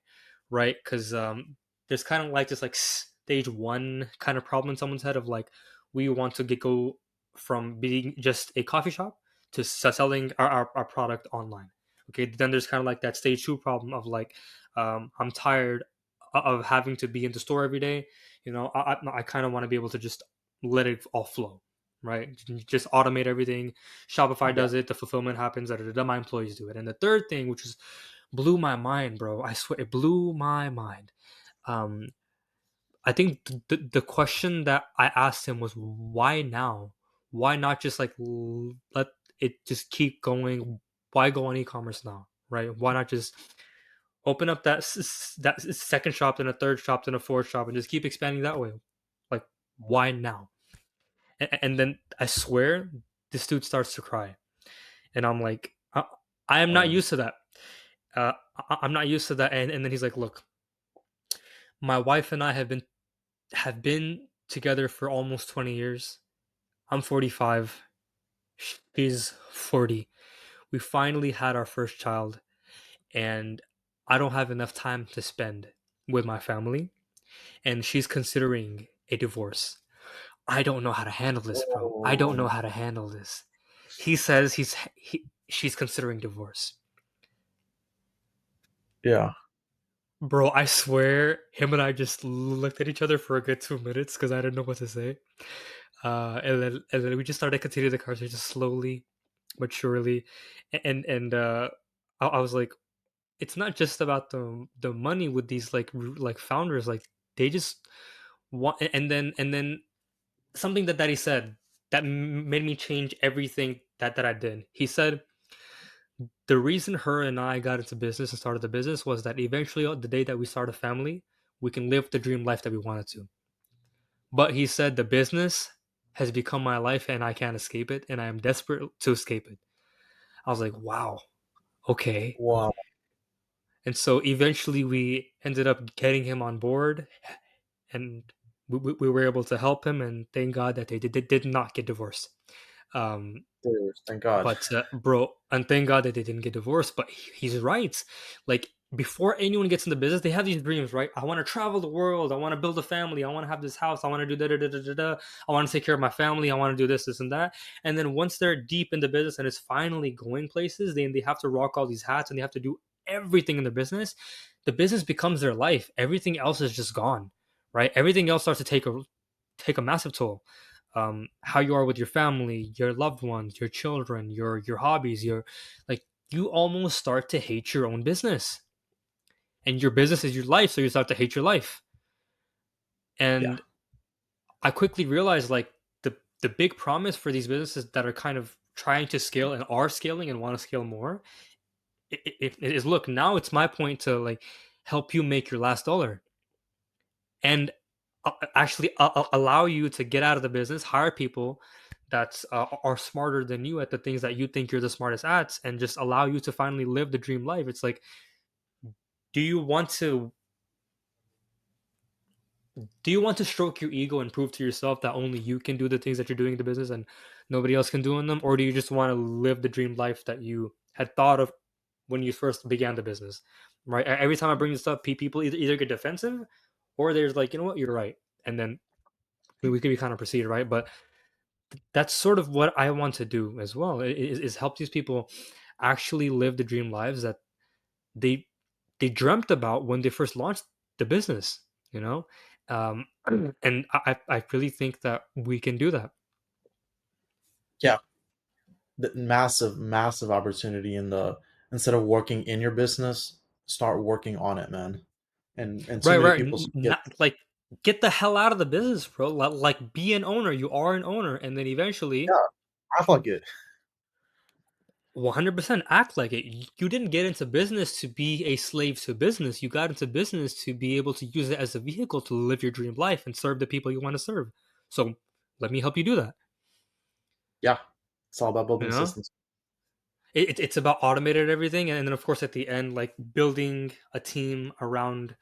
right? Because there's kind of like this like stage one kind of problem in someone's head of like, we want to go from being just a coffee shop to selling our product online. Okay, then there's kind of like that stage two problem of like, I'm tired of having to be in the store every day. I kind of want to be able to just let it all flow, right? Just automate everything. Shopify Yeah. does it, the fulfillment happens, my employees do it. And the third thing, which is blew my mind, bro, I swear it blew my mind. Um, I think the question that I asked him was, why now? Why not just like let it just keep going? Why go on e-commerce now, right? Why not just open up that second shop, then a third shop, then a fourth shop, and just keep expanding that way? Like, why now? And then I swear this dude starts to cry, and I'm like, I am not Um, used to that. I'm not used to that. And then he's like, look, my wife and I have been together for almost 20 years. I'm 45. She's 40. We finally had our first child, and I don't have enough time to spend with my family. And she's considering a divorce. I don't know how to handle this, bro. I don't know oh, how to handle this. He says she's considering divorce. yeah. Bro, I swear, him and I just looked at each other for a good 2 minutes because I didn't know what to say. And then we just started continuing the conversation slowly but surely. And I was like, it's not just about the money with these like founders. Like, they just want. And then something that he said that made me change everything that I did. He said the reason her and I got into business and started the business was that eventually, the day that we start a family, we can live the dream life that we wanted to. But he said the business has become my life and I can't escape it, and I am desperate to escape it. I was like, wow, okay. Wow. And so eventually we ended up getting him on board, and we were able to help him, and thank God that they did not get divorced. Um, Dude, thank God. But bro, and thank God that they didn't get divorced. But he's right. Like, before anyone gets in the business, they have these dreams, right? I want to travel the world. I want to build a family. I want to have this house. I want to do da da da da da da. I want to take care of my family. I want to do this, this, and that. And then once they're deep in the business and it's finally going places, then they have to rock all these hats and they have to do everything in the business. The business becomes their life. Everything else is just gone, right? Everything else starts to take a massive toll. How you are with your family, your loved ones, your children, your hobbies, your like you almost start to hate your own business. And your business is your life, so you start to hate your life. Yeah. And I quickly realized like the big promise for these businesses that are kind of trying to scale and are scaling and want to scale more it is, look, now it's my point to like help you make your last dollar, and actually allow you to get out of the business, hire people that are smarter than you at the things that you think you're the smartest at, and just allow you to finally live the dream life. It's like, do you want to stroke your ego and prove to yourself that only you can do the things that you're doing in the business and nobody else can do in them, or do you just want to live the dream life that you had thought of when you first began the business? Right? Every time I bring this up, people either get defensive, or there's like, you know what, you're right, and then we could be kind of proceed, right? But that's sort of what I want to do as well. Is help these people actually live the dream lives that they dreamt about when they first launched the business. You know, um, and I really think that we can do that. Yeah, the massive, massive opportunity in the instead of working in your business, start working on it, man. And too Right, many right. people get Not like get the hell out of the business, bro. Like be an owner. You are an owner, and then eventually yeah, I like it. 100% act like it. You didn't get into business to be a slave to business. You got into business to be able to use it as a vehicle to live your dream life and serve the people you want to serve. So let me help you do that. Yeah, it's all about You building know, systems. it's about automated everything, and then of course at the end, like building a team around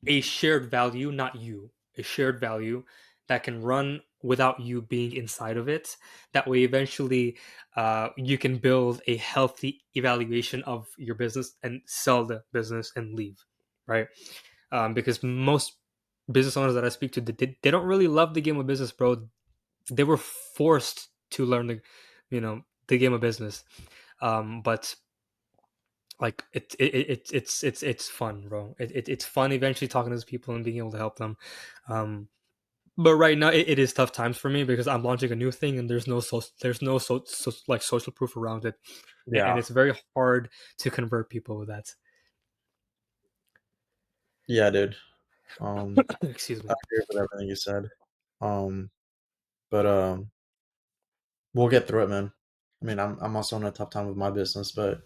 a shared value, not you, a shared value that can run without you being inside of it. That way, eventually, you can build a healthy evaluation of your business and sell the business and leave, right? Because most business owners that I speak to, they don't really love the game of business, bro. They were forced to learn the game of business. But like it's fun, bro. It's fun eventually talking to those people and being able to help them. Um, but right now it is tough times for me because I'm launching a new thing and there's no like social proof around it, and Yeah, it's very hard to convert people with that. yeah, dude. Excuse I me. agree with everything you said. Um, but we'll get through it, man. I mean, I'm also in a tough time with my business, but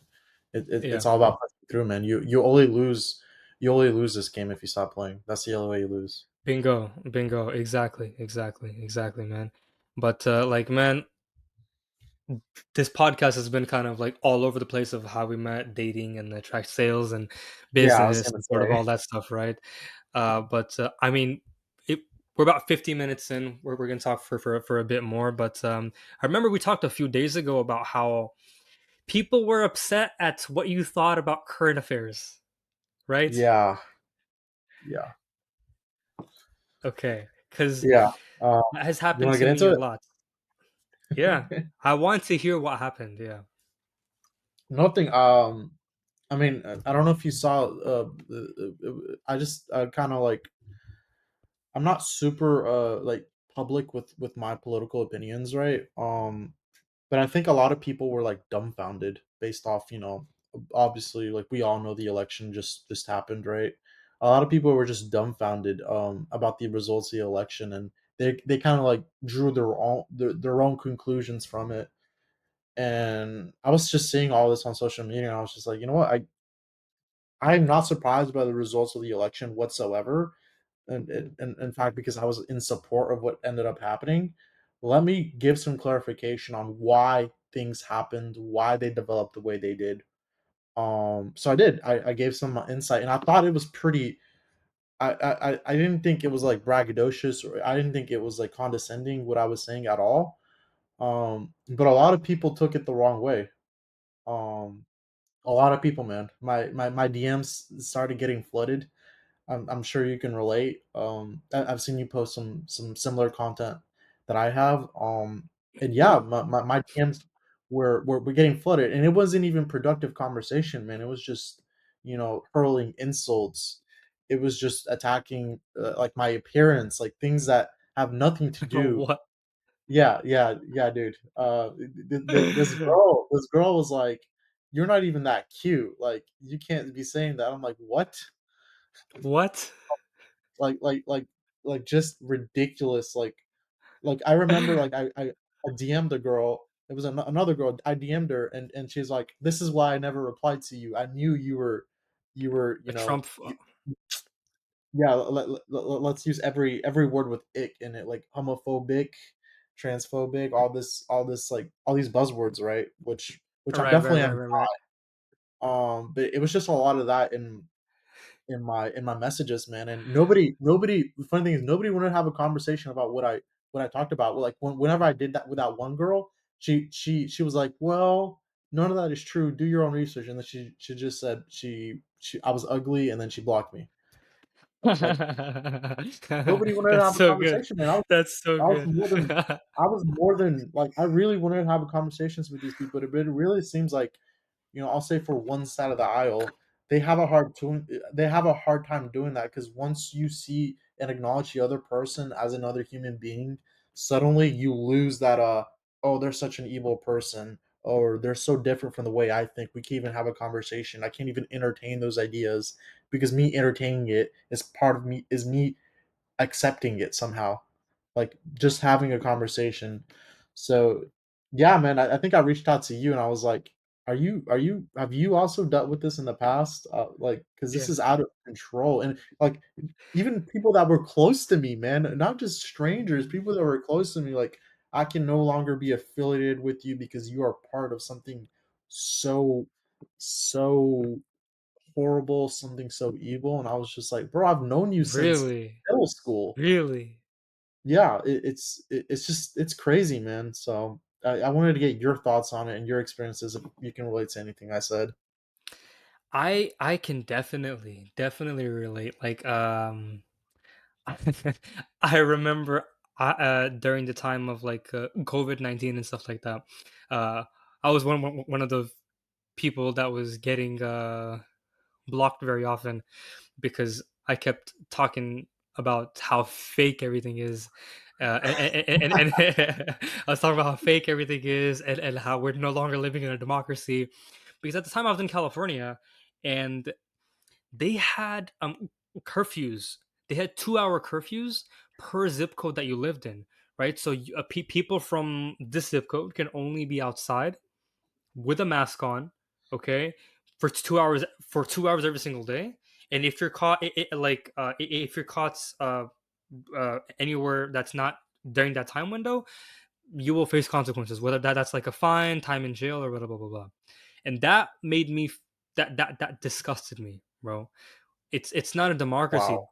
it's Yeah. all about pushing through, man. You only lose this game if you stop playing. That's the only way you lose. Bingo. Bingo. Exactly. Exactly. Exactly, man. But like, man, this podcast has been kind of like all over the place of how we met, dating, and attract sales and Yeah, I was business gonna and sort of say. all that stuff, right? But I mean, we're about 50 minutes in. We're going to talk for a bit more. But I remember we talked a few days ago about how people were upset at what you thought about current affairs, right? Yeah, yeah, Okay, because yeah. Uh, that has you happened want to to get me into a it? lot. Yeah, I want to hear what happened. Yeah. Nothing. I mean, I don't know if you saw. I just kind of like I'm not super like public with my political opinions, right? But I think a lot of people were like dumbfounded based off, obviously, like we all know the election just happened, right? A lot of people were just dumbfounded about the results of the election, and they kind of like drew their own conclusions from it. And I was just seeing all this on social media, and I was just like, you know what, I'm not surprised by the results of the election whatsoever. And in fact, because I was in support of what ended up happening, let me give some clarification on why things happened, why they developed the way they did. So I did. I gave some insight, and I thought it was pretty. I didn't think it was like braggadocious, or I didn't think it was like condescending what I was saying at all. But a lot of people took it the wrong way. Um, a lot of people, man. My DMs started getting flooded. I'm sure you can relate. I've seen you post some similar content that I have. And yeah, my DMs were getting flooded, and it wasn't even productive conversation, man. It was just hurling insults. It was just attacking like my appearance, like things that have nothing to do. What? Yeah, yeah, yeah, dude. This girl was like, "You're not even that cute. Like, you can't be saying that." I'm like, "What?" What? like like like like just ridiculous. Like I remember, like I DM'd a girl, it was another girl. I DM'd her, and she's like, "This is why I never replied to you. I knew you were, A Trump. yeah, let's use every word with ick in it, like homophobic, transphobic, all this like all these buzzwords, right? Which I Right, right, definitely right, am. right, right. But it was just a lot of that in my messages, man. And nobody. The funny thing is, nobody wanted to have a conversation about what I talked about. Like whenever I did that with that one girl, she was like, "Well, none of that is true. Do your own research." And then she just said she I was ugly, and then she blocked me. Like nobody wanted to That's have a so good. conversation, man. That's so I was good. more than I was more than like I really wanted to have a conversations with these people, but it really seems like, I'll say for one side of the aisle, they have a hard time doing that because once you see and acknowledge the other person as another human being, suddenly you lose that oh, they're such an evil person, or they're so different from the way I think. We can't even have a conversation. I can't even entertain those ideas because me entertaining it is part of me is me accepting it somehow, like just having a conversation. So, yeah, man, I think I reached out to you and I was like, have you also dealt with this in the past? Like, because this Yeah. is out of control. And like, even people that were close to me, man, not just strangers, people that were close to me, like, I can no longer be affiliated with you because you are part of something so, so horrible, something so evil. And I was just like, bro, I've known you since Really? middle school. Really? Yeah, it's just it's crazy, man. So I wanted to get your thoughts on it and your experiences if you can relate to anything I said. I can definitely relate. Like I remember during the time of like COVID-19 and stuff like that. Uh I was one of the people that was getting blocked very often because I kept talking about how fake everything is. And I was talking about how fake everything is, and how we're no longer living in a democracy. Because at the time I was in California, and they had curfews. They had 2-hour curfews per zip code that you lived in, right? So people from this zip code can only be outside with a mask on, okay, for 2 hours every single day. And if you're caught, if you're caught anywhere that's not during that time window, you will face consequences. Whether that's like a fine, time in jail, or blah blah blah blah. And that made me that disgusted me, bro. It's not a democracy. Wow.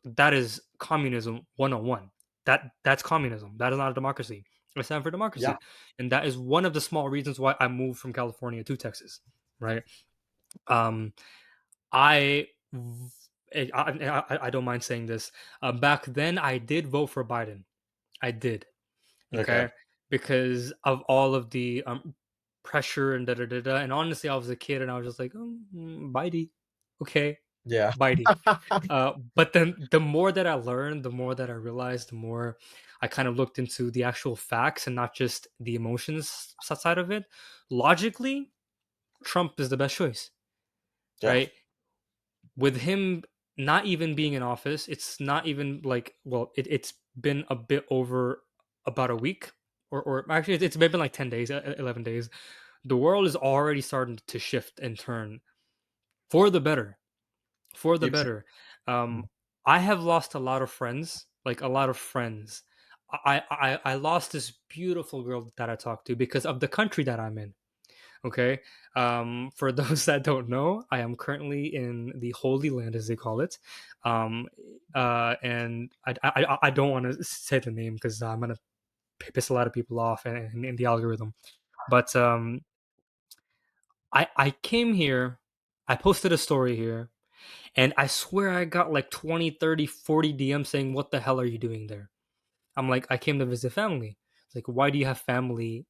That is communism 101. That's communism. That is not a democracy. I stand for Yeah. democracy, and that is one of the small reasons why I moved from California to Texas. Right. Um. I. I don't mind saying this. Back then, I did vote for Biden. I did. Okay. Okay, because of all of the pressure and da da da da. And honestly, I was a kid, and I was just like, Bidey, okay, Yeah. Bidey. But then the more that I learned, the more that I realized, the more I kind of looked into the actual facts and not just the emotions side of it. Logically, Trump is the best choice, Yeah. right? With him not even being in office, it's not even like, well, it's been a bit over about a week, or actually it's been like 10 days, 11 days. The world is already starting to shift and turn for the better, for the It's better. I have lost a lot of friends, like a lot of friends. I lost this beautiful girl that I talked to because of the country that I'm in. Okay. For those that don't know, I am currently in the Holy Land, as they call it. Um, and I don't want to say the name because I'm gonna piss a lot of people off in the algorithm. But I came here, I posted a story here, and I swear I got like 20, 30, 40 DMs saying, "What the hell are you doing there?" I'm like, "I came to visit family." It's like, "Why do you have family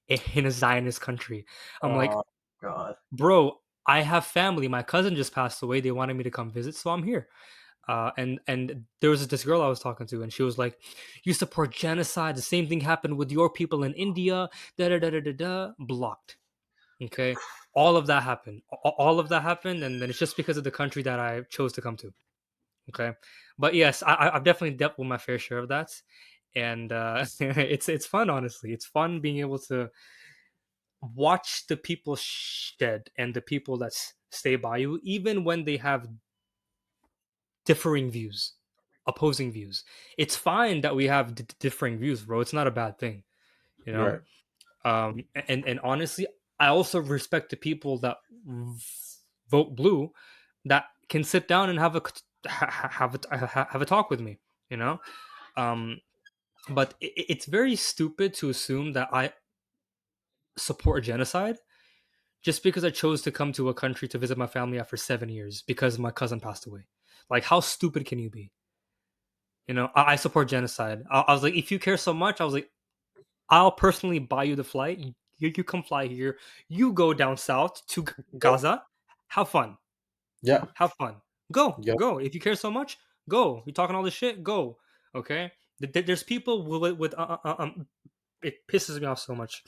in a Zionist country?" I'm like, oh god. "Bro, I have family. My cousin just passed away. They wanted me to come visit, so I'm here." And there was this girl I was talking to, and she was like, "You support genocide. The same thing happened with your people in India." Da da da da da da. Blocked. Okay, all of that happened. All of that happened, and then it's just because of the country that I chose to come to. Okay, but yes, I've definitely dealt with my fair share of that, and it's fun. Honestly, it's fun being able to watch the people shed and the people that stay by you, even when they have differing views, opposing views. It's fine that we have differing views, bro. It's not a bad thing, you know. Right. And honestly, I also respect the people that vote blue that can sit down and have a talk with me, you know. Um, but it's very stupid to assume that I support genocide just because I chose to come to a country to visit my family after 7 years because my cousin passed away. Like, how stupid can you be? You know, I support genocide. I was like, if you care so much, I was like, I'll personally buy you the flight. You come fly here. You go down south to Yep. Gaza. Have fun. Yeah. Have fun. Go, Yep. go. If you care so much, go. You're talking all this shit. Go. Okay. There's people with it pisses me off so much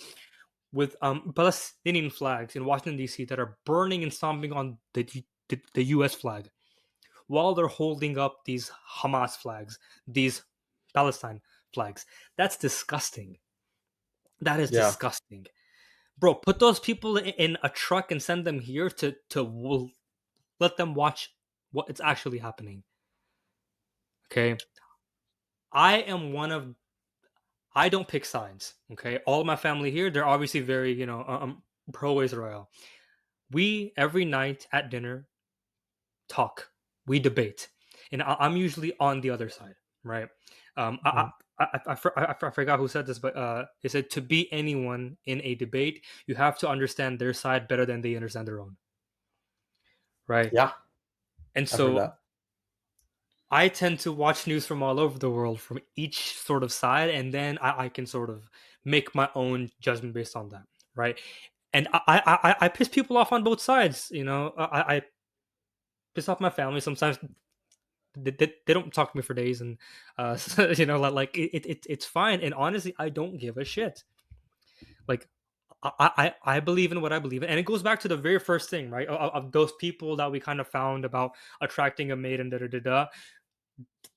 with Palestinian flags in Washington D.C. that are burning and stomping on the U.S. flag while they're holding up these Hamas flags, these Palestine flags. That's disgusting. That is Yeah. disgusting, bro. Put those people in a truck and send them here to let them watch what it's actually happening. Okay, I am one of I don't pick sides. Okay, all of my family here, they're obviously very pro Israel. We every night at dinner talk, we debate, and I'm usually on the other side, right? Um, I, Mhm. I forgot who said this, but it said to beat anyone in a debate, you have to understand their side better than they understand their own, right? Yeah. And I've heard so that. I tend to watch news from all over the world, from each sort of side, and then I can sort of make my own judgment based on that, right? And I piss people off on both sides, you know. I piss off my family sometimes. They don't talk to me for days, and you know, like it's fine. And honestly, I don't give a shit. Like I believe in what I believe in, and it goes back to the very first thing, right? Of those people that we kind of found about attracting a mate and da da da da.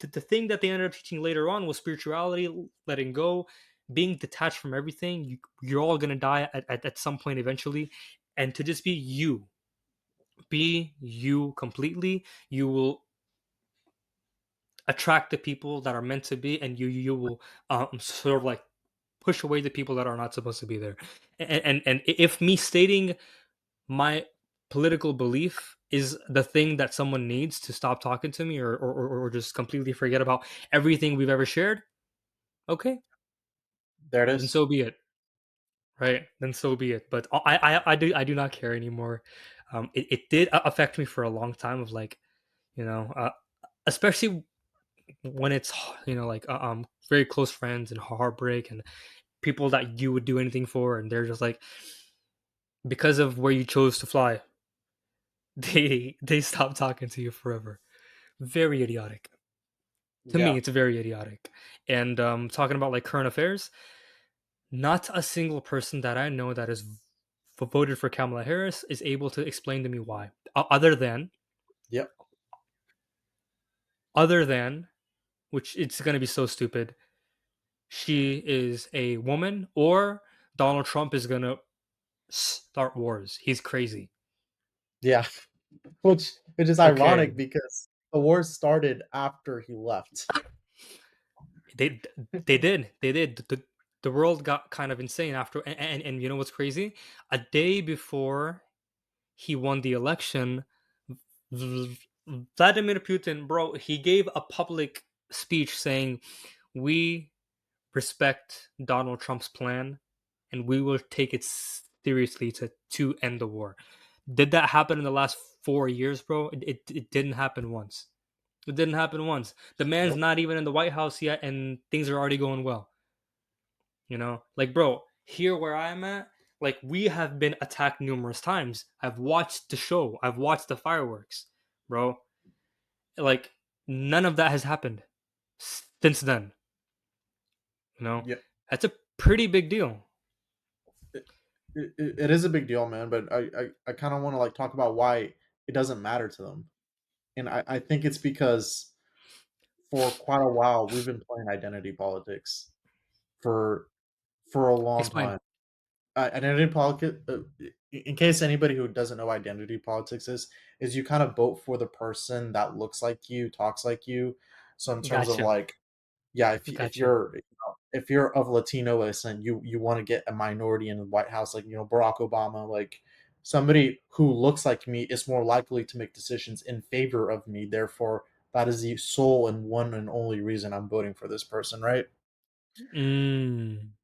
The thing that they ended up teaching later on was spirituality, letting go, being detached from everything. You're all gonna die at some point eventually, and to just be you completely. You will attract the people that are meant to be, and you will sort of like push away the people that are not supposed to be there. And if me stating my political belief is the thing that someone needs to stop talking to me or just completely forget about everything we've ever shared, okay, There it then is. so be it. Right, then so be it. But I do not care anymore. It did affect me for a long time of like, you know, especially when it's like very close friends and heartbreak and people that you would do anything for, and they're just like, because of where you chose to fly, they stop talking to you forever. Very idiotic. To me, Yeah. it's very idiotic. And talking about like current affairs, not a single person that I know that is voted for Kamala Harris is able to explain to me why. Yep. Other than which it's going to be so stupid. She is a woman, or Donald Trump is going to start wars. He's crazy. Yeah. Which is Okay, ironic because the war started after he left. they they did. The world got kind of insane after, and you know what's crazy? A day before he won the election, V- Vladimir Putin, bro, he gave a public speech saying, "We respect Donald Trump's plan, and we will take it seriously to end the war." Did that happen in the last 4 years, bro? It didn't happen once. It didn't happen once. The man's Nope. not even in the White House yet, and things are already going well. You know, like, bro, here where I'm at, like, we have been attacked numerous times. I've watched the show. I've watched the fireworks, bro. Like, none of that has happened since then. You know, Yeah. that's a pretty big deal. It is a big deal, man. But I kind of want to like talk about why it doesn't matter to them, and I think it's because for quite a while, we've been playing identity politics for a long Explain. time. Identity politics, in case anybody who doesn't know what identity politics is you kind of vote for the person that looks like you, talks like you. So in terms of Gotcha. like, yeah, if Gotcha. you're, if you're of Latino descent, you want to get a minority in the White House, like Barack Obama, like somebody who looks like me is more likely to make decisions in favor of me. Therefore, that is the sole and one and only reason I'm voting for this person, right? Mm.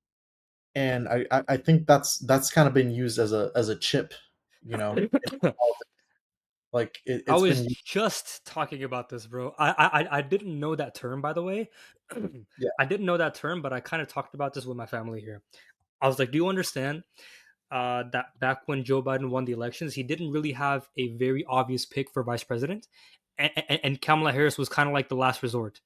And I think that's kind of been used as a chip, in politics. Like I it's was been just talking about this, bro. I didn't know that term, by the way. yeah, I didn't know that term, but I kind of talked about this with my family here. I was like, "Do you understand that back when Joe Biden won the elections, he didn't really have a very obvious pick for vice president, and Kamala Harris was kind of like the last resort.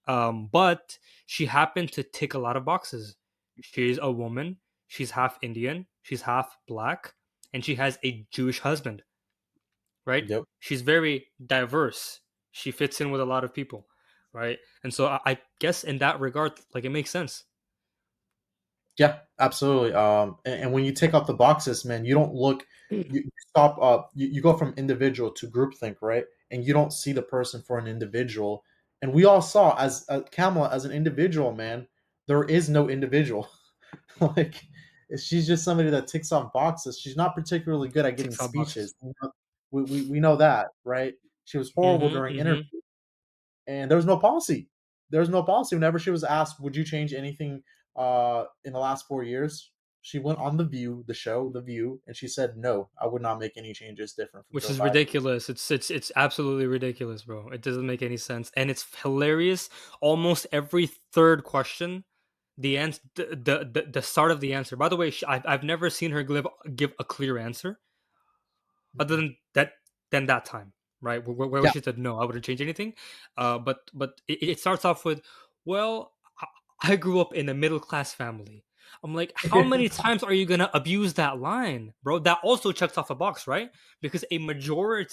But she happened to tick a lot of boxes. She's a woman. She's half Indian. She's half black, and she has a Jewish husband, right? yep. She's very diverse. She fits in with a lot of people, right? And so I guess in that regard, like it makes sense. Yeah, absolutely. And when you take out the boxes, man, you don't look. You stop. You go from individual to groupthink, right? And you don't see the person for an individual. And we all saw as Kamala as an individual, man. There is no individual. Like she's just somebody that ticks off boxes. She's not particularly good at giving Ticks all boxes. speeches. We know that, right? She was horrible Mm-hmm. during Mm-hmm. interviews, and there was no policy. There was no policy. Whenever she was asked, "Would you change anything in the last 4 years?" She went on the show, The View, and she said, "No, I would not make any changes different from Which Joe is Biden." ridiculous. It's absolutely ridiculous, bro. It doesn't make any sense, and it's hilarious. Almost every third question, the answer, the start of the answer. By the way, I've never seen her give a clear answer other Mhm. than that time, right? Where Yeah, she said no, I wouldn't change anything. But it starts off with, well, I grew up in a middle class family. I'm like, how many times are you gonna abuse that line, bro? That also checks off a box, right? Because a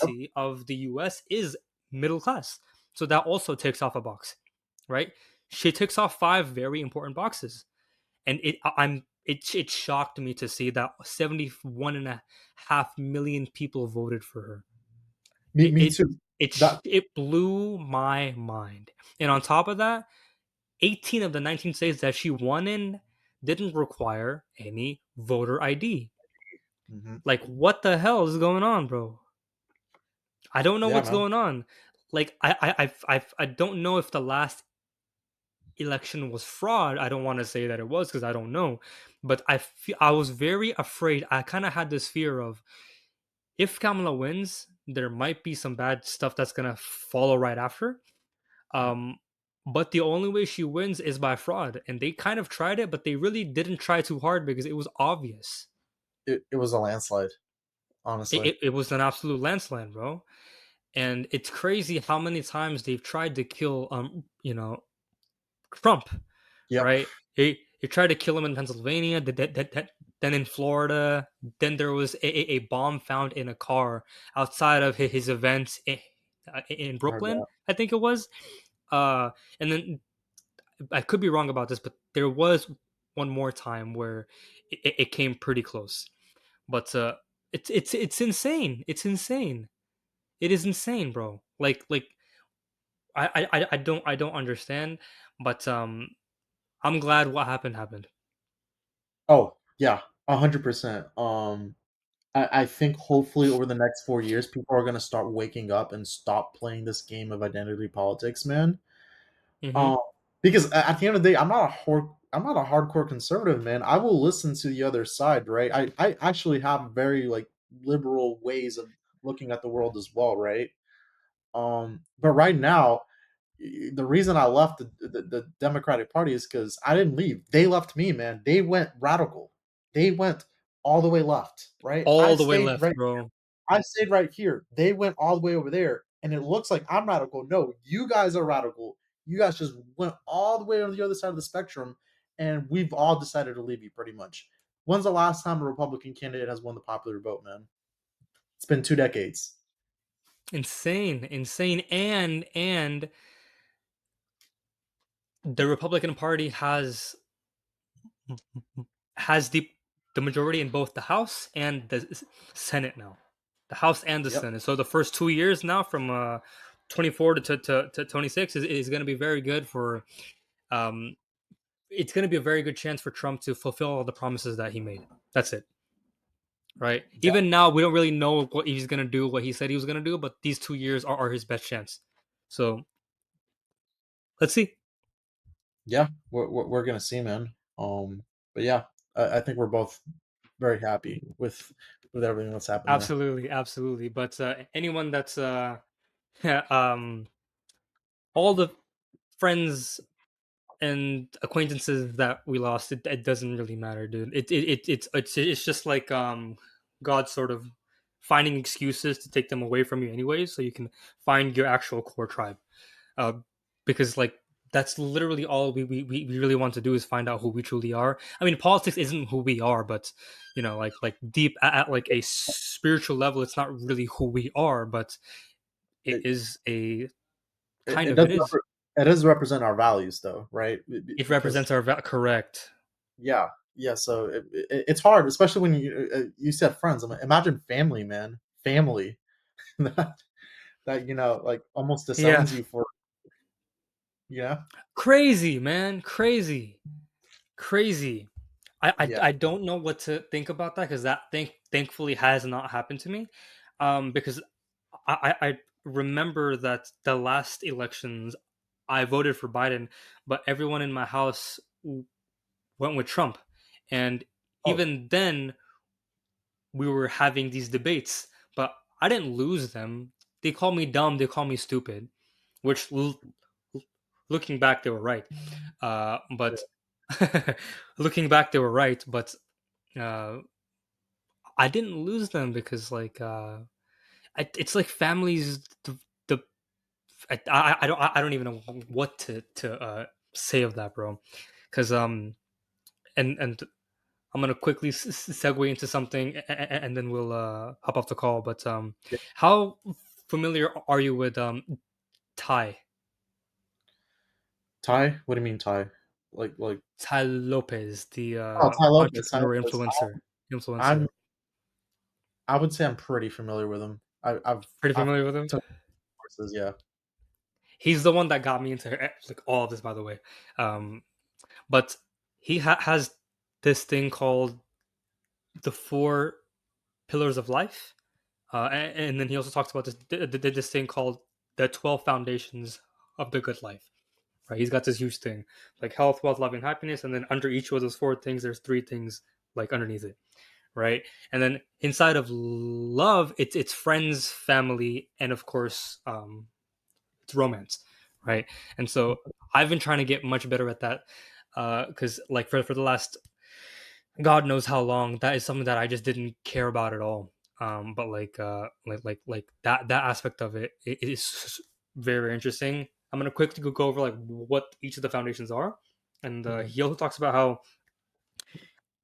Yep. majority of the U.S. is middle class, so that also ticks off a box, right? She ticks off five very important boxes, and it shocked me to see that 71.5 million people voted for her. Me, It me it too. it That it blew my mind. And on top of that, 18 of the 19 states that she won in didn't require any voter ID. mhm. Like, what the hell is going on, bro? I don't know Yeah, what's man. going on. Like, I don't know if the last election was fraud. I don't want to say that it was because I don't know, but I was very afraid. I kind of had this fear of if Kamala wins, there might be some bad stuff that's gonna follow right after. Um, but the only way she wins is by fraud, and they kind of tried it, but they really didn't try too hard because it was obvious. It was a landslide, It, honestly. it, it was an absolute landslide, bro. And it's crazy how many times they've tried to kill, Trump, Yep. right? He tried to kill him in Pennsylvania, then in Florida. Then there was a bomb found in a car outside of his event in I heard Brooklyn, that. I think it was. And then I could be wrong about this, but there was one more time where it came pretty close. But it's insane. It's insane. It is insane, bro. Like I don't understand, but I'm glad what happened happened. Oh, yeah, 100%. I think hopefully over the next 4 years, people are gonna start waking up and stop playing this game of identity politics, man. Hmm. Um, because at the end of the day, I'm not a hardcore conservative, man. I will listen to the other side, right? I actually have very like liberal ways of looking at the world as well, right? But right now, the reason I left the Democratic Party is because I didn't leave. They left me, man. They went radical. They went all the way left, right? All the way left, bro. I stayed right here. They went all the way over there, and it looks like I'm radical. No, you guys are radical. You guys just went all the way on the other side of the spectrum, and we've all decided to leave you pretty much. When's the last time a Republican candidate has won the popular vote, man? It's been 2 decades. Insane, insane, and the Republican Party has the majority in both the House and the Senate now. The House and the Yep. Senate. So the first 2 years now, from 24 to 26, is going to be very good for. Um, it's going to be a very good chance for Trump to fulfill all the promises that he made. That's it, right? Yeah. Even now, we don't really know what he's going to do, what he said he was going to do, but these 2 years are his best chance. So let's see. Yeah. We're gonna see, man. But yeah, I think we're both very happy with everything that's happened there. Absolutely, absolutely. But anyone that's um, all the friends and acquaintances that we lost, it doesn't really matter, dude. It's just like God sort of finding excuses to take them away from you anyways, so you can find your actual core tribe. uh, because like that's literally all we really want to do is find out who we truly are. I mean, politics isn't who we are, but like deep at like a spiritual level, it's not really who we are, but it It is a it, kind it of does it is. it does represent our values, though, right? It Because represents our correct. yeah, yeah. So it's hard, especially when you said friends. I mean, imagine family, man, family that like almost Yeah, disowns you for yeah, crazy man, crazy, crazy. yeah. I don't know what to think about that, because that thankfully has not happened to me. Because I remember that the last elections I voted for Biden, but everyone in my house went with Trump, and Oh, even then we were having these debates, but I didn't lose them. They call me dumb, they call me stupid, which looking back they were right. But looking back they were right, but uh, I didn't lose them because it's like families. The I don't even know what to say of that, bro. Because and I'm gonna quickly segue into something, and then we'll hop off the call. But yeah. how familiar are you with Ty Ty? What do you mean Ty? Like Ty Lopez, the oh, Ty Lopez. Ty entrepreneur Lopez. influencer? I'm I would say I'm pretty familiar with him. Pretty I've familiar with him. took courses. Yeah. He's the one that got me into like all of this, by the way. Um, but he has this thing called the four pillars of life, and then he also talks about this thing called the 12 foundations of the good life. Right? He's got this huge thing like health, wealth, love, and happiness, and then under each of those four things, there's three things like underneath it. Right? And then inside of love, it's friends, family, and of course, it's romance. Right? And so I've been trying to get much better at that, because like for the last God knows how long, that is something that I just didn't care about at all. But like that aspect of it is very, very interesting. I'm gonna quickly go over like what each of the foundations are, and Mhm. he also talks about how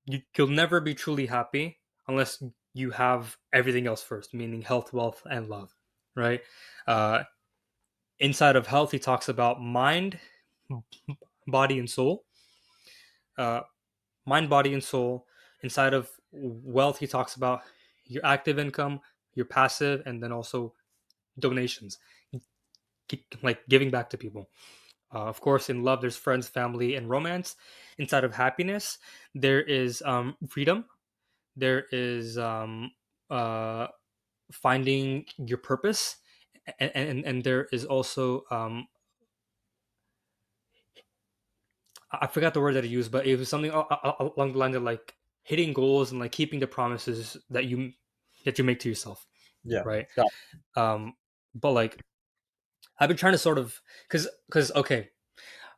you'll never be truly happy unless you have everything else first, meaning health, wealth, and love. Right? Uh, inside of health, he talks about mind, body, and soul. Uh, mind, body, and soul. Inside of wealth, he talks about your active income, your passive, and then also donations, like giving back to people. Of course, in love, there's friends, family, and romance. Inside of happiness, there is freedom. There is uh, finding your purpose, and there is also I forgot the word that he used, but it was something along the line of like hitting goals and like keeping the promises that you make to yourself, Yeah. right? Got Um, but like I've been trying to sort of because okay,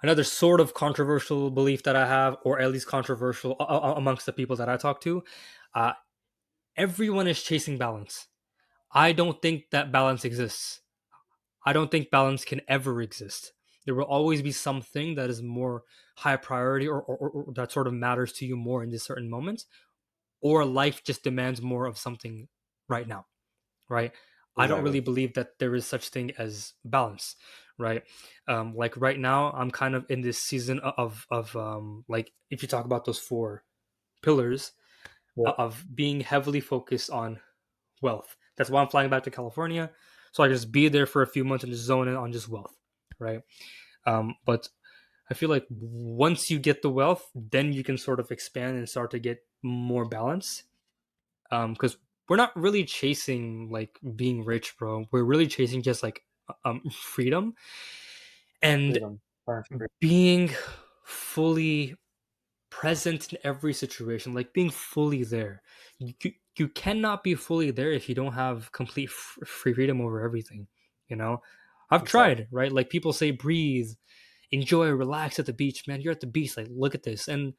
another sort of controversial belief that I have, or at least controversial amongst the people that I talk to, uh, everyone is chasing balance. I don't think that balance exists. I don't think balance can ever exist. There will always be something that is more high priority, or that sort of matters to you more in this certain moment, or life just demands more of something right now, right? I don't Exactly. really believe that there is such thing as balance, right? Like right now, I'm kind of in this season of like if you talk about those four pillars Yep. of being heavily focused on wealth. That's why I'm flying back to California, so I can just be there for a few months and just zone in on just wealth, right? But I feel like once you get the wealth, then you can sort of expand and start to get more balance. Because we're not really chasing like being rich, bro. We're really chasing just like freedom and Freedom. Financial freedom. being fully present in every situation, like being fully there. You cannot be fully there if you don't have complete free freedom over everything. You know, I've Exactly. tried, right? Like people say, breathe, enjoy, relax at the beach. Man, you're at the beach. Like, look at this, and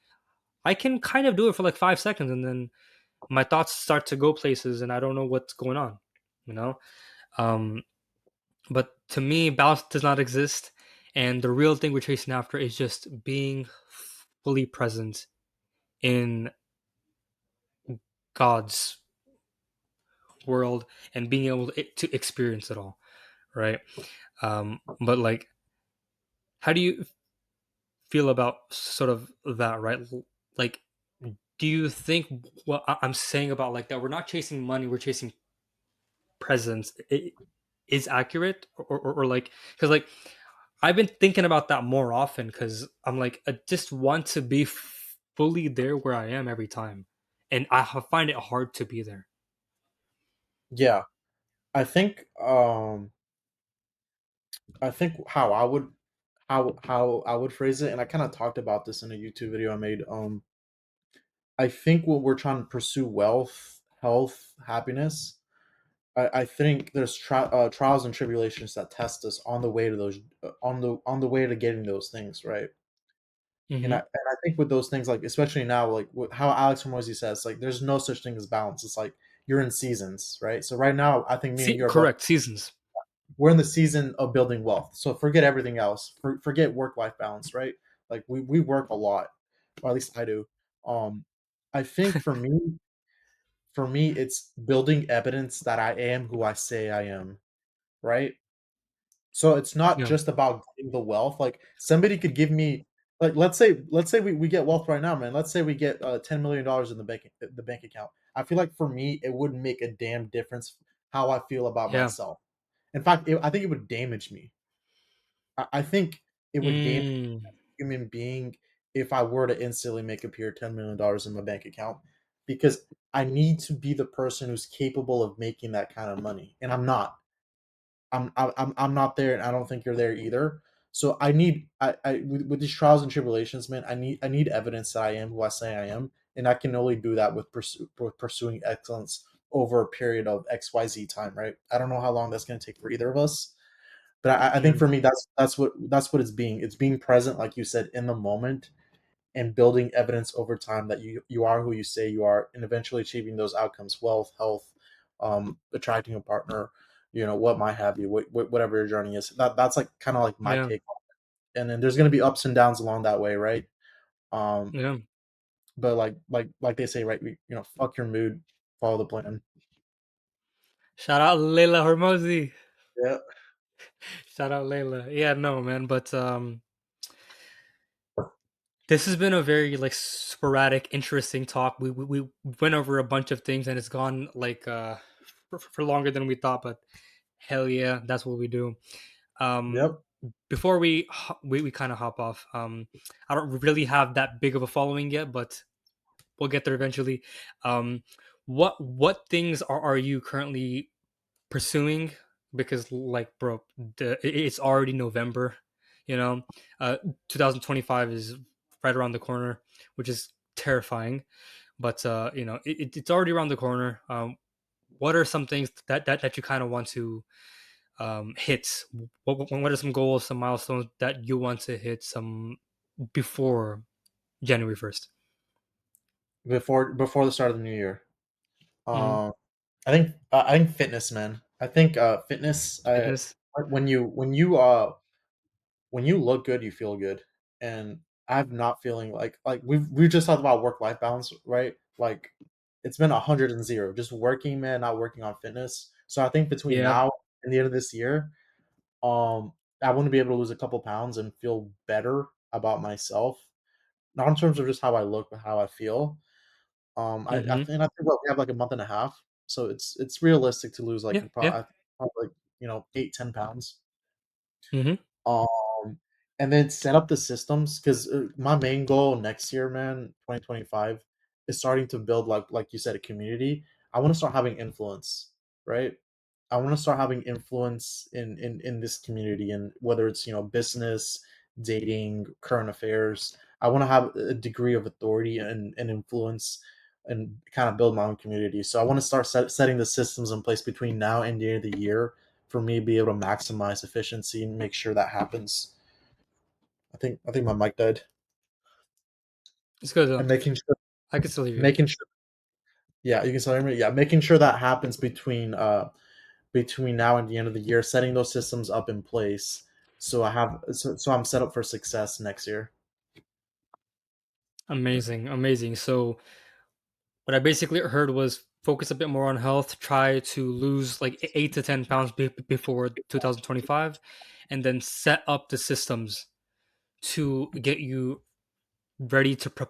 I can kind of do it for like 5 seconds, and then my thoughts start to go places, and I don't know what's going on. You know, um, but to me, balance does not exist, and the real thing we're chasing after is just being fully present in God's world and being able to experience it all, right? But like, how do you feel about sort of that, right? Like, do you think what I'm saying about like that we're not chasing money, we're chasing presence is accurate, or like because like I've been thinking about that more often because I'm like I just want to be fully there where I am every time, and find it hard to be there. Yeah. I think I think how I would phrase it, and I kind of talked about this in a YouTube video I made. I think when we're trying to pursue wealth, health, happiness, I think there's trials and tribulations that test us on the way to those on the way to getting those things, right? Hmm. And I think with those things, like especially now, like how Alex Hormozy says, like there's no such thing as balance. It's like you're in seasons, right? So right now, I think me and See, you are both correct seasons. we're in the season of building wealth. So forget everything else. Forget work life balance, right? Like we work a lot, or at least I do. Um, I think for me, it's building evidence that I am who I say I am, right? So it's not Yeah, just about getting the wealth. Like somebody could give me, like let's say we get wealth right now, man. Let's say we get $10 million in the bank account. I feel like for me, it wouldn't make a damn difference how I feel about yeah. myself. In fact, I think it would damage me. I think it would damage Mm, a human being if I were to instantly make appear $10 million in my bank account because I need to be the person who's capable of making that kind of money, and I'm not. I'm not there, and I don't think you're there either. So I need I with these trials and tribulations, man. I need evidence that I am who I say I am, and I can only do that with pursuing excellence over a period of XYZ time, right? I don't know how long that's going to take for either of us, but I yeah, think for me that's what it's being. It's being present, like you said, in the moment, and building evidence over time that you are who you say you are, and eventually achieving those outcomes: wealth, health, attracting a partner, what might have you, whatever your journey is. That's like kind of like my yeah, take on it. And then there's going to be ups and downs along that way, right? um yeah. but like they say, right, fuck your mood, follow the plan. Shout out Layla Hormozy. Yeah. Shout out Layla. Yeah, no, man, but this has been a very like sporadic, interesting talk. We went over a bunch of things, and it's gone like for longer than we thought. But hell yeah, that's what we do. Um, Yep. before we kind of hop off, I don't really have that big of a following yet, but we'll get there eventually. Um, what things are you currently pursuing? Because like, bro, it's already November. You know, 2025 is right around the corner, which is terrifying. But it's already around the corner. What are some things that you kind of want to hit? What are some goals, some milestones that you want to hit some before January 1st? Before the start of the new year. Mm-hmm. um I think fitness, man. I think fitness, Fitness. when you look good, you feel good. And I'm not feeling like we just talked about work life balance, right? Like it's been 100 and zero, just working, man, not working on fitness. So I think between Yeah. now and the end of this year, um, I want to be able to lose a couple pounds and feel better about myself, not in terms of just how I look, but how I feel. Mm-hmm. I think what we have like a month and a half, so it's realistic to lose like Yeah. Yeah. probably like 8-10 pounds. Mm-hmm. Um, and then set up the systems because my main goal next year, man, 2025, is starting to build like you said a community. I want to start having influence, right? I want to start having influence in this community, and whether it's business, dating, current affairs. I want to have a degree of authority and influence, and kind of build my own community. So I want to start setting the systems in place between now and the end of the year for me to be able to maximize efficiency and make sure that happens. I think my mic died. It's good though. And I can still hear you. making sure yeah, you can still hear me. Yeah, making sure that happens between now and the end of the year, setting those systems up in place so I'm set up for success next year. Amazing, amazing. So what I basically heard was focus a bit more on health, try to lose like 8 to 10 pounds before 2025, and then set up the systems to get you ready to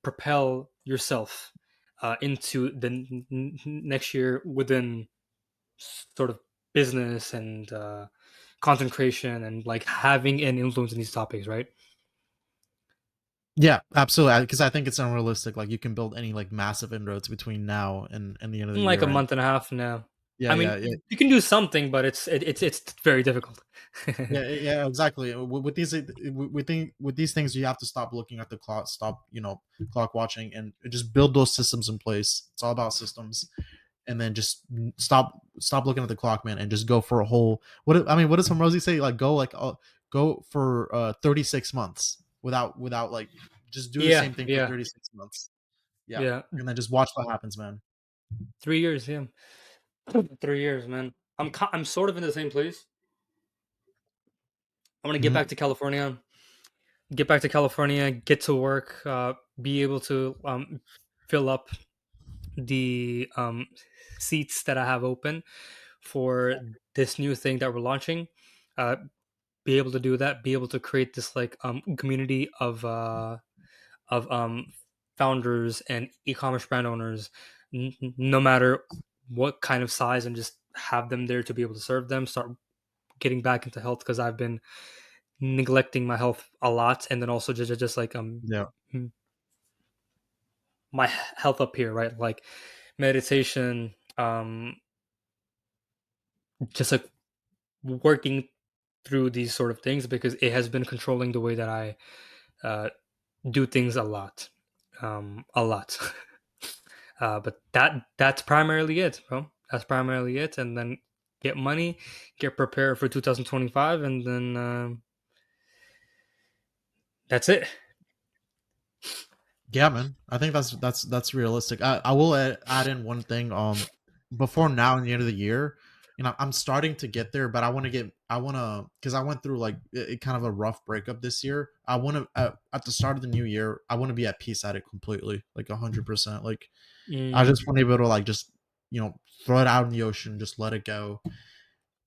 propel yourself into the next year within sort of business and content creation and like having an influence in these topics, right? Yeah, absolutely. Because I think it's unrealistic. Like you can build any like massive inroads between now and the end of the In like year. a And month and a half now. yeah, I yeah, mean, yeah. you can do something, but it's very difficult. Yeah, exactly. With these things, you have to stop looking at the clock, stop clock watching, and just build those systems in place. It's all about systems, and then just stop looking at the clock, man, and just go for a whole. What does some Rosie say? Like go for 36 months without like just do the Yeah, same thing for yeah, 36 months. Yeah, yeah. and then just watch what happens, man. 3 years, yeah. 3 years, man. I'm sort of in the same place. I want to get back Hmm. to California. Get back to California. Get to work. Be able to fill up the seats that I have open for this new thing that we're launching. Uh, be able to do that. Be able to create this like community of founders and e-commerce brand owners, no matter what kind of size, and just have them there to be able to serve them. Start getting back into health because I've been neglecting my health a lot, and then also just like Yeah, my health up here, right? Like meditation, just like working through these sort of things because it has been controlling the way that I uh, do things a lot, a lot. But that's primarily it, bro. That's primarily it, and then get money, get prepared for 2025, and then that's it. yeah, man. I think that's realistic. I will add in one thing. Before now and the end of the year, I'm starting to get there, but I want to because I went through like kind of a rough breakup this year. I want to at the start of the new year, I want to be at peace at it completely, like 100%. Like I Mm, just want to be able to like just throw it out in the ocean, just let it go,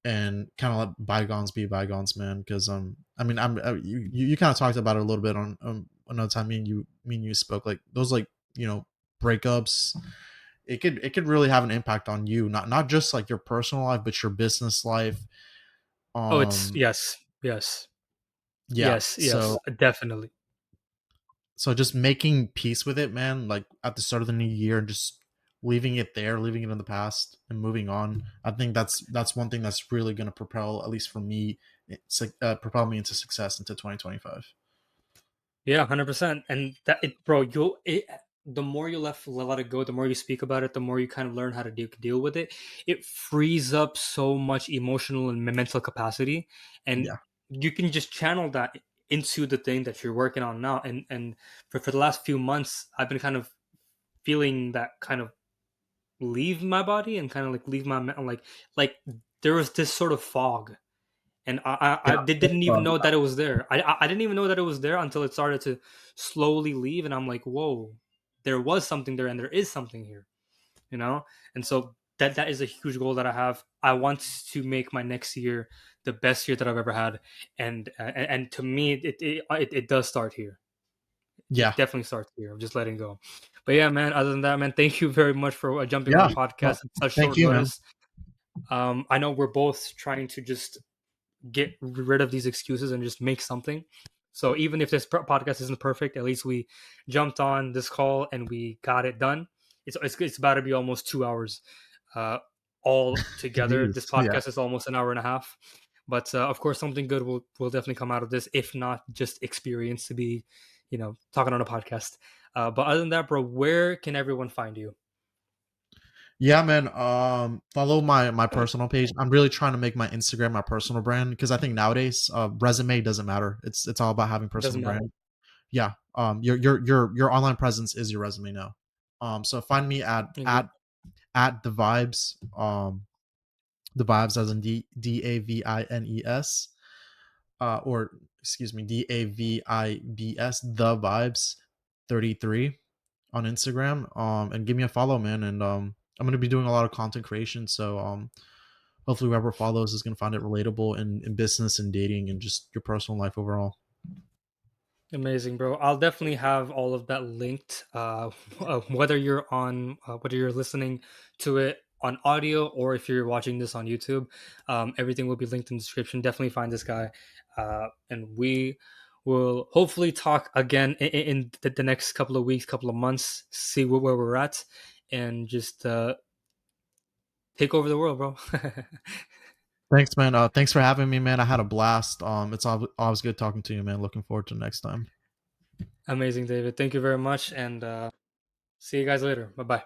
and kind of let bygones be bygones, man. Because I mean, you kind of talked about it a little bit on another time. Me and you spoke like those like breakups. It could really have an impact on you, not just like your personal life, but your business life. oh, it's Um, yes, yes, yeah. yes, yes, So definitely. just making peace with it, man. Like at the start of the new year, and just leaving it there, leaving it in the past, and moving on. I think that's one thing that's really going to propel, at least for me, propel me into success into 2025. Yeah, 100%. And that it, bro, the more you let it go, the more you speak about it, the more you kind of learn how to deal with it. It frees up so much emotional and mental capacity, and Yeah, you can just channel that into the thing that you're working on now. And for the last few months, I've been kind of feeling that kind of leave my body and kind of like leave my like there was this sort of fog, and I yeah, didn't even know that it was there. I didn't even know that it was there until it started to slowly leave, and I'm like, whoa, there was something there, and there is something here, you know. And so that is a huge goal that I have. I want to make my next year the best year that I've ever had, and to me, it does start here. Yeah. It definitely starts here. I'm just letting go. But yeah, man. Other than that, man, thank you very much for jumping on Yeah. the No, podcast at such thank short you, man. notice. I know we're both trying to just get rid of these excuses and just make something. So even if this podcast isn't perfect, at least we jumped on this call and we got it done. It's about to be almost 2 hours, uh, all together. Jeez. This Yeah. podcast is almost an hour and a half. But of course, something good will definitely come out of this. If not, just experience to be, talking on a podcast. But other than that, bro, where can everyone find you? Yeah, man. Follow my personal page. I'm really trying to make my Instagram my personal brand because I think nowadays, resume doesn't matter. It's all about having It doesn't personal matter. brand. Yeah. Your online presence is your resume now. So find me Agree. at the vibes. The vibes as in Davines. Or excuse me, Davibs. The vibes 33 on Instagram. And give me a follow, man. And I'm gonna be doing a lot of content creation. So hopefully whoever follows is gonna find it relatable in business and dating and just your personal life overall. Amazing, bro. I'll definitely have all of that linked. Whether whether you're listening to it on audio or if you're watching this on YouTube, everything will be linked in the description. Definitely find this guy, and we will hopefully talk again in the next couple of weeks, couple of months. See where we're at, and just take over the world, bro. Thanks, man. Thanks for having me, man. I had a blast. It's always good talking to you, man. Looking forward to next time. Amazing, David. Thank you very much, and see you guys later. Bye bye.